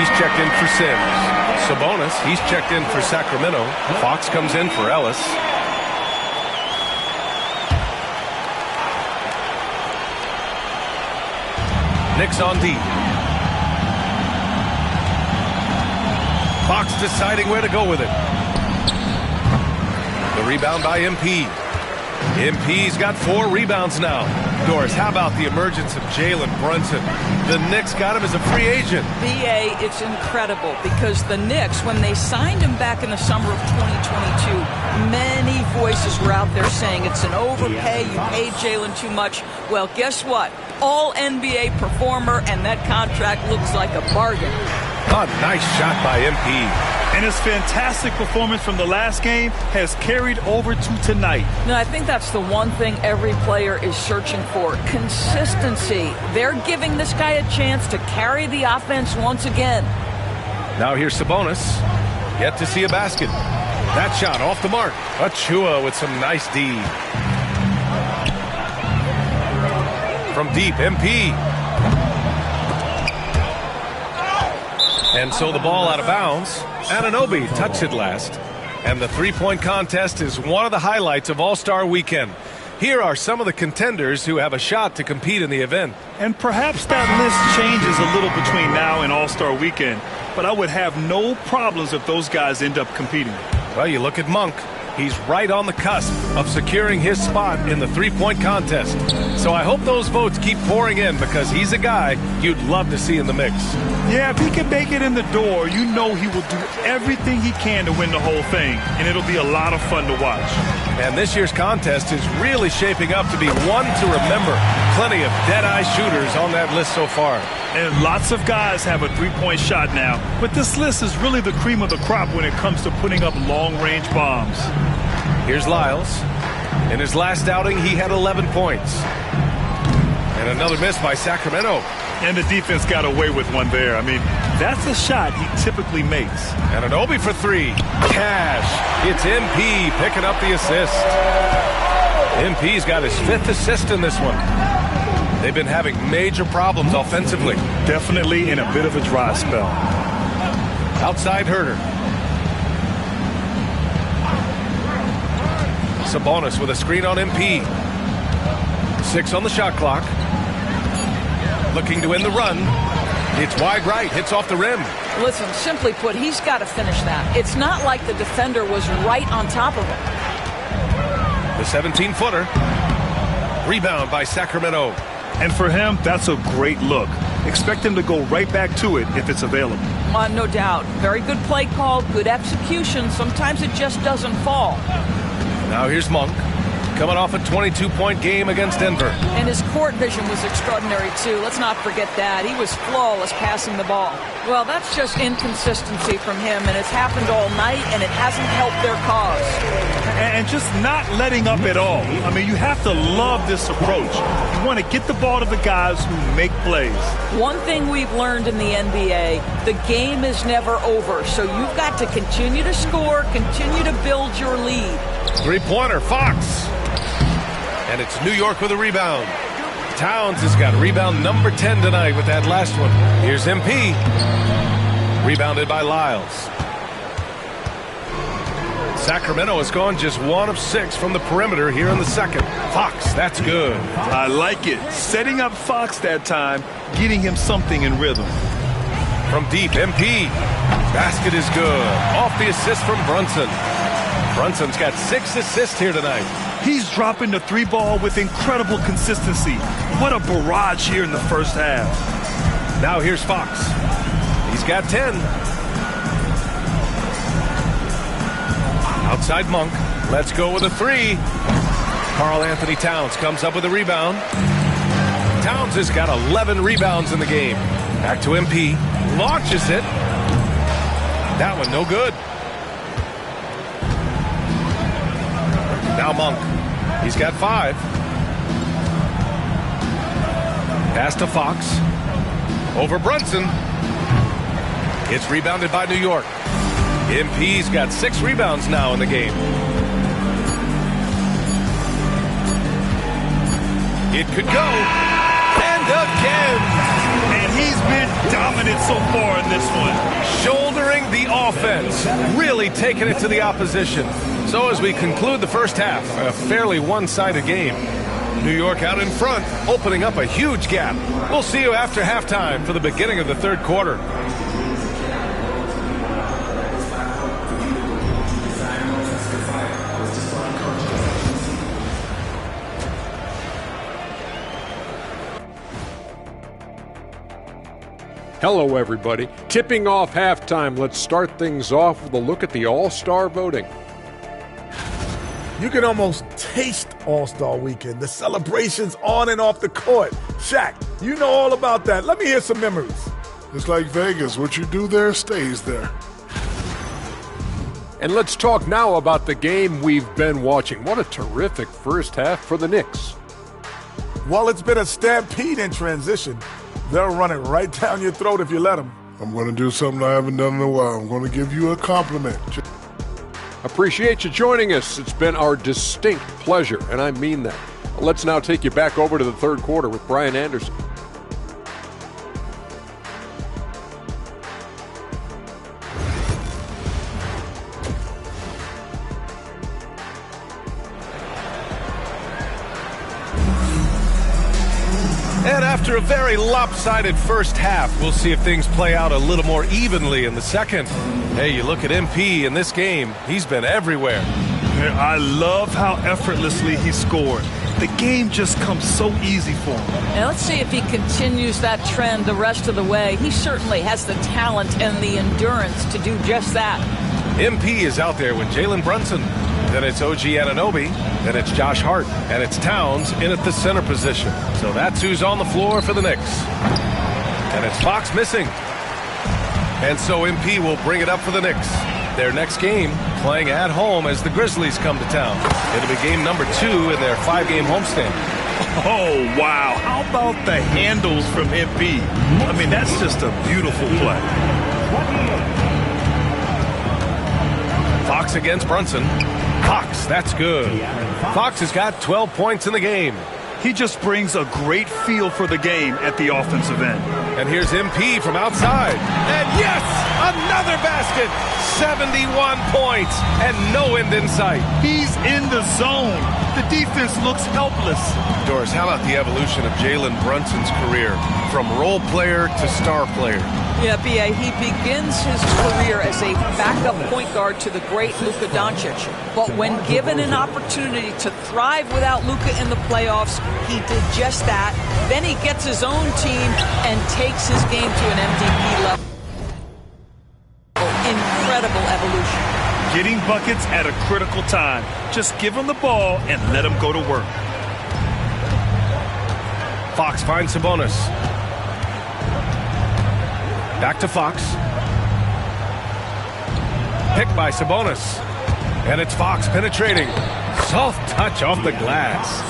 is checked in for Sims. Sabonis, he's checked in for Sacramento. Fox comes in for Ellis. Knicks on D. Fox deciding where to go with it. The rebound by MP. MP's got 4 rebounds now. Doris, how about the emergence of Jalen Brunson? The Knicks got him as a free agent. BA, it's incredible because the Knicks, when they signed him back in the summer of 2022, many voices were out there saying it's an overpay, you paid Jalen too much. Well, guess what? All NBA performer, and that contract looks like a bargain. A nice shot by MP. And his fantastic performance from the last game has carried over to tonight. No, I think that's the one thing every player is searching for. Consistency. They're giving this guy a chance to carry the offense once again. Now here's Sabonis. Yet to see a basket. That shot off the mark. Achua with some nice D. From deep, MP. And so the ball out of bounds. Anunoby touched it last. And the three-point contest is one of the highlights of All-Star Weekend. Here are some of the contenders who have a shot to compete in the event. And perhaps that list changes a little between now and All-Star Weekend. But I would have no problems if those guys end up competing. Well, you look at Monk. He's right on the cusp of securing his spot in the three-point contest. So I hope those votes keep pouring in because he's a guy you'd love to see in the mix. Yeah, if he can make it in the door, you know he will do everything he can to win the whole thing. And it'll be a lot of fun to watch. And this year's contest is really shaping up to be one to remember. Plenty of dead-eye shooters on that list so far. And lots of guys have a three-point shot now. But this list is really the cream of the crop when it comes to putting up long-range bombs. Here's Lyles. In his last outing, he had 11 points. And another miss by Sacramento. And the defense got away with one there. I mean, that's a shot he typically makes. Anunoby for three. Cash. It's MP picking up the assist. MP's got his 5th assist in this one. They've been having major problems offensively. Definitely in a bit of a dry spell. Outside Herter. Sabonis with a screen on MP. 6 on the shot clock. Looking to end the run. It's wide right. Hits off the rim. Listen, simply put, he's got to finish that. It's not like the defender was right on top of him. The 17-footer. Rebound by Sacramento. And for him, that's a great look. Expect him to go right back to it if it's available. No doubt. Very good play call, good execution. Sometimes it just doesn't fall. Now here's Monk. Coming off a 22-point game against Denver. And his court vision was extraordinary, too. Let's not forget that. He was flawless passing the ball. Well, that's just inconsistency from him, and it's happened all night, and it hasn't helped their cause. And just not letting up at all. I mean, you have to love this approach. You want to get the ball to the guys who make plays. One thing we've learned in the NBA, the game is never over, so you've got to continue to score, continue to build your lead. Three-pointer, Fox. And it's New York with a rebound. Towns has got rebound number 10 tonight with that last one. Here's MP. Rebounded by Lyles. Sacramento has gone just 1 of 6 from the perimeter here in the second. Fox, that's good. I like it. Setting up Fox that time, getting him something in rhythm. From deep, MP. Basket is good. Off the assist from Brunson. Brunson's got 6 assists here tonight. He's dropping the 3 ball with incredible consistency. What a barrage here in the first half. Now here's Fox. He's got 10. Outside Monk. Let's go with a 3. Karl-Anthony Towns comes up with a rebound. Towns has got 11 rebounds in the game. Back to MP. Launches it. That one no good. Now Monk. He's got 5. Pass to Fox. Over Brunson. It's rebounded by New York. MP's got 6 rebounds now in the game. It could go. And again. And he's been dominant so far in this one. Shouldering the offense. Really taking it to the opposition. So as we conclude the first half, a fairly one-sided game. New York out in front, opening up a huge gap. We'll see you after halftime for the beginning of the third quarter. Hello, everybody. Tipping off halftime, let's start things off with a look at the All-Star voting. You can almost taste All-Star Weekend, the celebrations on and off the court. Shaq, you know all about that. Let me hear some memories. It's like Vegas. What you do there stays there. And let's talk now about the game we've been watching. What a terrific first half for the Knicks. Well, it's been a stampede in transition. They'll run it right down your throat if you let them. I'm going to do something I haven't done in a while. I'm going to give you a compliment. Appreciate you joining us. It's been our distinct pleasure, and I mean that. Let's now take you back over to the third quarter with Brian Anderson. And after a very lopsided first half, we'll see if things play out a little more evenly in the second. Hey, you look at MP in this game, he's been everywhere. I love how effortlessly he scored. The game just comes so easy for him. And let's see if he continues that trend the rest of the way. He certainly has the talent and the endurance to do just that. MP is out there with Jalen Brunson. Then it's OG Anunoby. Then it's Josh Hart. And it's Towns in at the center position. So that's who's on the floor for the Knicks. And it's Fox missing. And so MP will bring it up for the Knicks. Their next game playing at home as the Grizzlies come to town. It'll be game number 2 in their 5-game homestand. Oh, wow. How about the handles from MP? I mean, that's just a beautiful play. Fox against Brunson. Fox, that's good. Fox has got 12 points in the game. He just brings a great feel for the game at the offensive end. And here's MP from outside. And yes, another basket. 71 points and no end in sight. He's in the zone. The defense looks helpless. Doris, how about the evolution of Jalen Brunson's career from role player to star player? Yeah, B.A., he begins his career as a backup point guard to the great Luka Doncic. But when given an opportunity to thrive without Luka in the playoffs, he did just that. Then he gets his own team and takes his game to an MVP level. Incredible evolution. Getting buckets at a critical time. Just give him the ball and let him go to work. Fox finds Sabonis. Back to Fox. Picked by Sabonis. And it's Fox penetrating. Soft touch off the glass.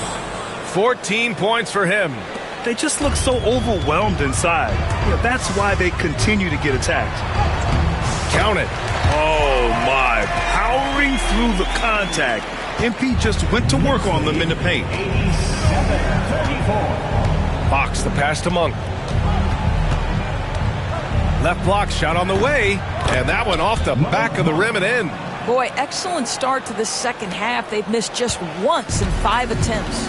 14 points for him. They just look so overwhelmed inside. Yeah, that's why they continue to get attacked. Count it. Oh, my. Powering through the contact. MP just went to work on them in the paint. Fox, the pass to Monk. Left block shot on the way. And that one off the back of the rim and in. Boy, excellent start to the second half. They've missed just once in 5 attempts.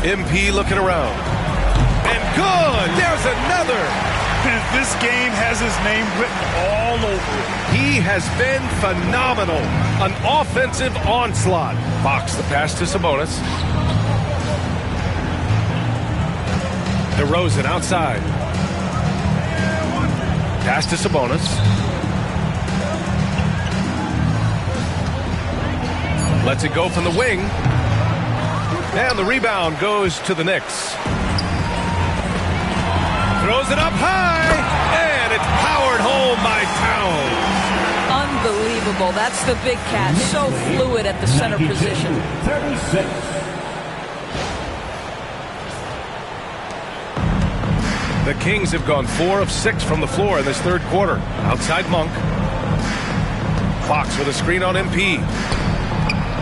MP looking around. And good! There's another! This game has his name written all over it. He has been phenomenal. An offensive onslaught. Fox, the pass to Sabonis. DeRozan outside. Pass to Sabonis. Lets it go from the wing. And the rebound goes to the Knicks. Throws it up high, and it's powered home by Towns. Unbelievable. That's the big cat. So fluid at the center position. 36. The Kings have gone 4 of 6 from the floor in this third quarter. Outside Monk. Fox with a screen on MP.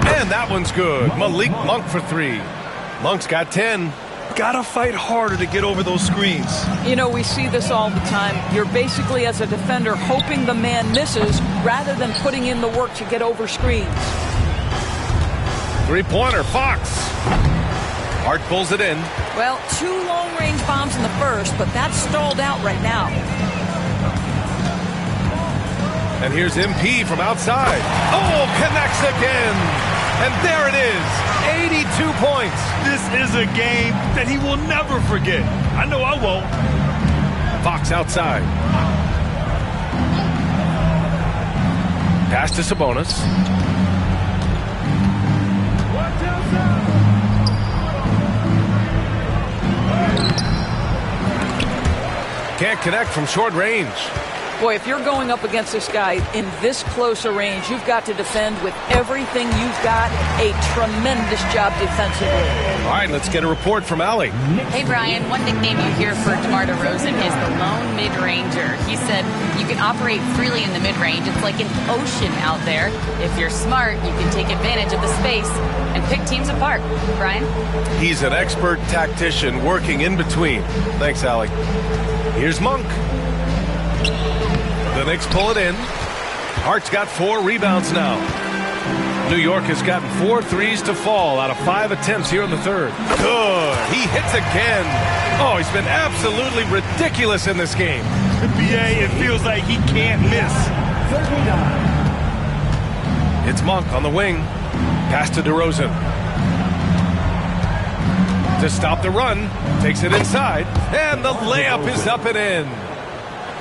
And that one's good. Malik Monk for 3. Monk's got 10. Gotta fight harder to get over those screens. You know, we see this all the time. You're basically, as a defender, hoping the man misses rather than putting in the work to get over screens. Three-pointer, Fox. Hart pulls it in. Well, 2 long-range bombs in the first, but that's stalled out right now. And here's MP from outside. Oh, connects again. And there it is, 82 points. This is a game that he will never forget. I know I won't. Fox outside. Pass to Sabonis. Can't connect from short range. Boy, if you're going up against this guy in this close a range, you've got to defend with everything you've got. A tremendous job defensively. All right, let's get a report from Allie. Hey, Brian, one nickname you hear for DeMar DeRozan is the lone mid-ranger. He said you can operate freely in the mid-range. It's like an ocean out there. If you're smart, you can take advantage of the space and pick teams apart. Brian? He's an expert tactician working in between. Thanks, Allie. Here's Monk. The Knicks pull it in. Hart's got 4 rebounds now. New York has gotten 4 threes to fall out of 5 attempts here in the third. Good. He hits again. Oh, he's been absolutely ridiculous in this game. The BA, it feels like he can't miss. 39. It's Monk on the wing. Pass to DeRozan. To stop the run. Takes it inside. And the layup is up and in.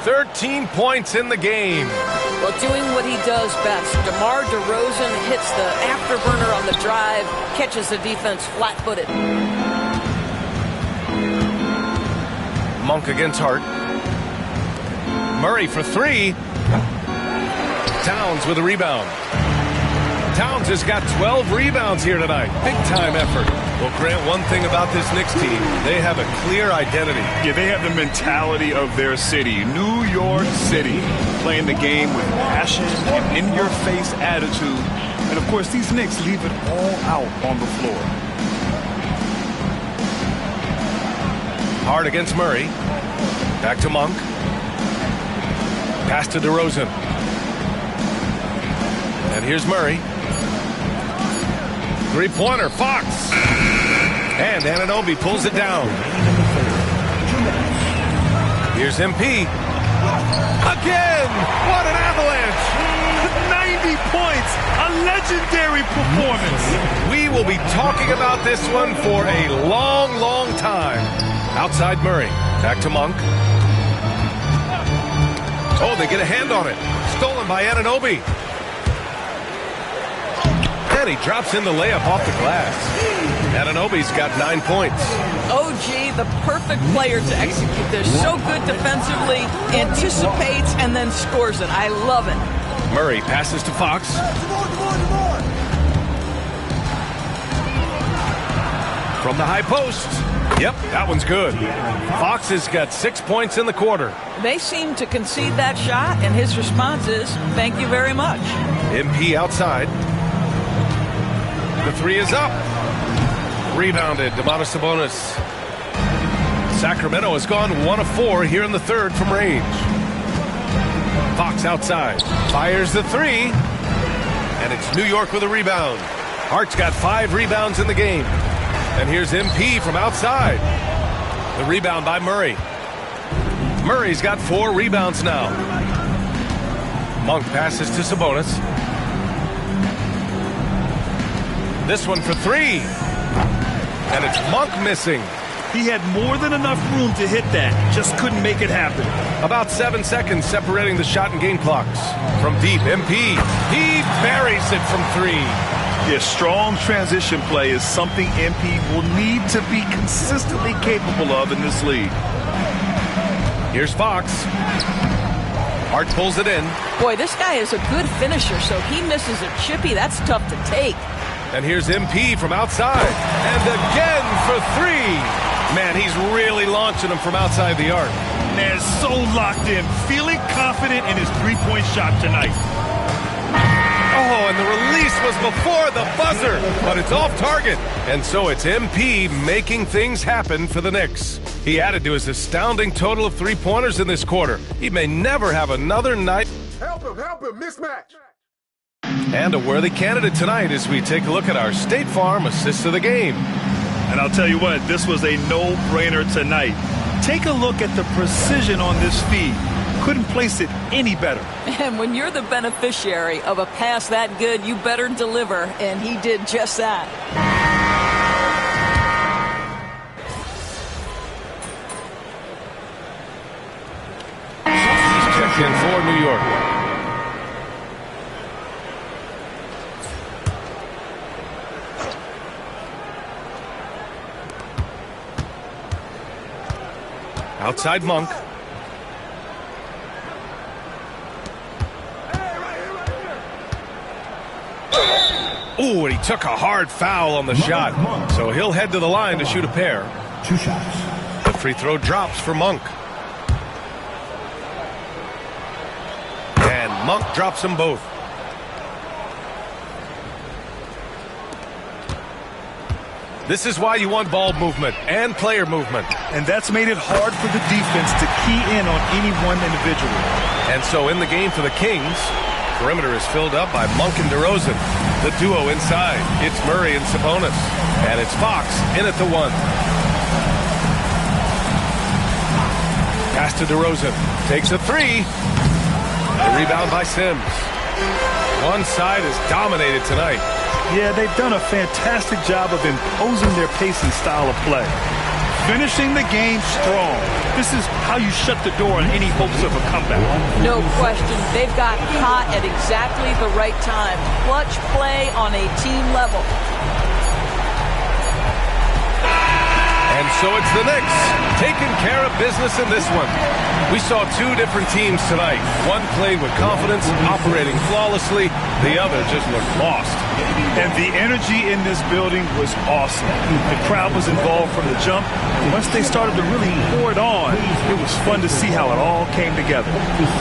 13 points in the game. Well, doing what he does best. DeMar DeRozan hits the afterburner on the drive, catches the defense flat-footed. Monk against Hart. Murray for 3. Towns with a rebound. Towns has got 12 rebounds here tonight. Big-time effort. Well, Grant, one thing about this Knicks team, they have a clear identity. Yeah, they have the mentality of their city, New York City, playing the game with passion and in-your-face attitude. And, of course, these Knicks leave it all out on the floor. Hard against Murray. Back to Monk. Pass to DeRozan. And here's Murray. Three-pointer, Fox. And Anunoby pulls it down. Here's MP. Again! What an avalanche! 90 points! A legendary performance! We will be talking about this one for a long, long time. Outside Murray. Back to Monk. Oh, they get a hand on it. Stolen by Anunoby. And he drops in the layup off the glass. Anunoby's got 9 points. OG, the perfect player to execute this. So good defensively, anticipates, and then scores it. I love it. Murray passes to Fox. From the high post. Yep, that one's good. Fox has got 6 points in the quarter. They seem to concede that shot, and his response is, thank you very much. MP outside. The three is up. Rebounded, Domantas Sabonis. Sacramento has gone 1 of 4 here in the third from range. Fox outside. Fires the three. And it's New York with a rebound. Hart's got 5 rebounds in the game. And here's MP from outside. The rebound by Murray. Murray's got 4 rebounds now. Monk passes to Sabonis. This one for 3. And it's Monk missing. He had more than enough room to hit that. Just couldn't make it happen. About 7 seconds separating the shot and game clocks. From deep, MP. He buries it from 3. Yeah, strong transition play is something MP will need to be consistently capable of in this league. Here's Fox. Hart pulls it in. Boy, this guy is a good finisher, so he misses a chippy. That's tough to take. And here's MP from outside. And again for 3. Man, he's really launching them from outside the arc. Man, so locked in, feeling confident in his three-point shot tonight. Oh, and the release was before the buzzer, but it's off target. And so it's MP making things happen for the Knicks. He added to his astounding total of 3-pointers in this quarter. He may never have another night. Help him, mismatch. And a worthy candidate tonight as we take a look at our State Farm assist of the game. And I'll tell you what, this was a no-brainer tonight. Take a look at the precision on this feed. Couldn't place it any better. And when you're the beneficiary of a pass that good, you better deliver, and he did just that. He's checked in for New York. Outside Monk. Ooh, and he took a hard foul on the shot. So he'll head to the line to shoot a pair. 2 shots. The free throw drops for Monk. And Monk drops them both. This is why you want ball movement and player movement. And that's made it hard for the defense to key in on any one individual. And so in the game for the Kings, perimeter is filled up by Monk and DeRozan. The duo inside. It's Murray and Sabonis. And it's Fox in at the 1. Pass to DeRozan. Takes a 3. The rebound by Sims. One side is dominated tonight. Yeah, they've done a fantastic job of imposing their pace and style of play. Finishing the game strong. This is how you shut the door on any hopes of a comeback. No question. They've got hot at exactly the right time. Clutch play on a team level. And so it's the Knicks taking care of business in this one. We saw two different teams tonight. One played with confidence, operating flawlessly. The other just looked lost. And the energy in this building was awesome. The crowd was involved from the jump. And once they started to really pour it on, it was fun to see how it all came together.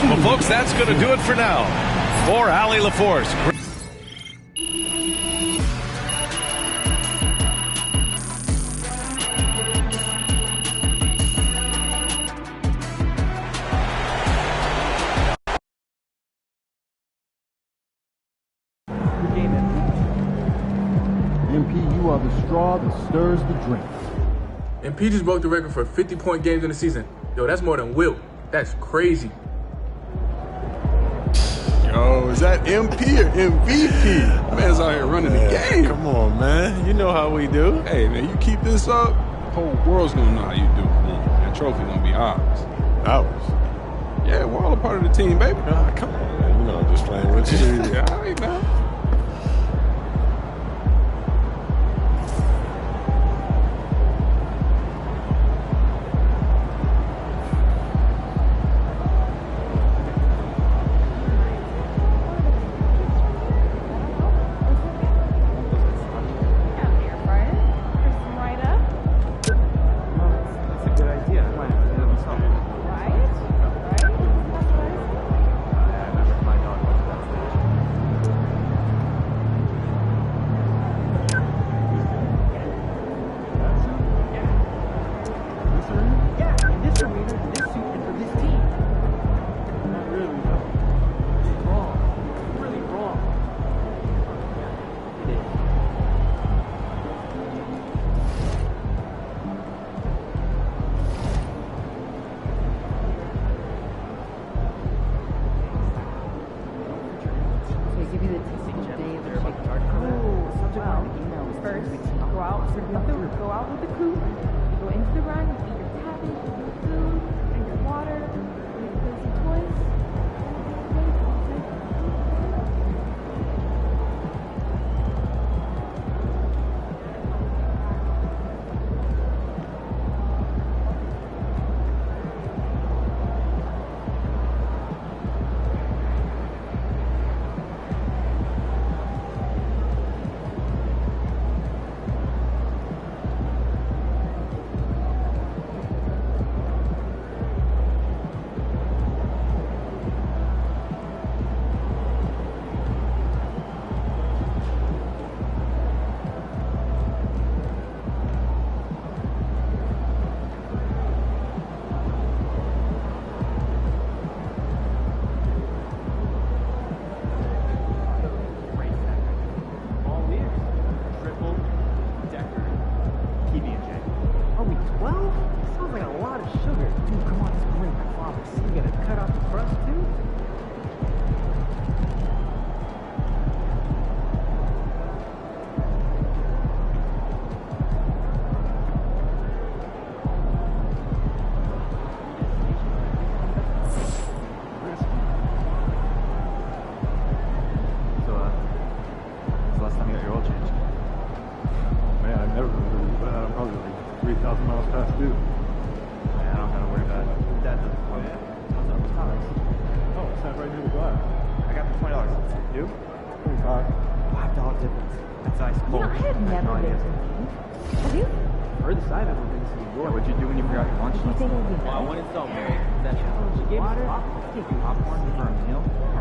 Well, folks, that's going to do it for now. For Allie LaForce. MP, you are the straw that stirs the drink. MP just broke the record for 50-point games in the season. Yo, that's more than Wilt. That's crazy. Yo, is that MP or MVP? Man's out here running the game. Come on, man. You know how we do. Hey, man, you keep this up, the whole world's gonna know how you do. That trophy gonna be ours. Ours? Yeah, we're all a part of the team, baby. Come on, man. You know I'm just playing with you. Yeah, all right, man. Popcorn for a meal?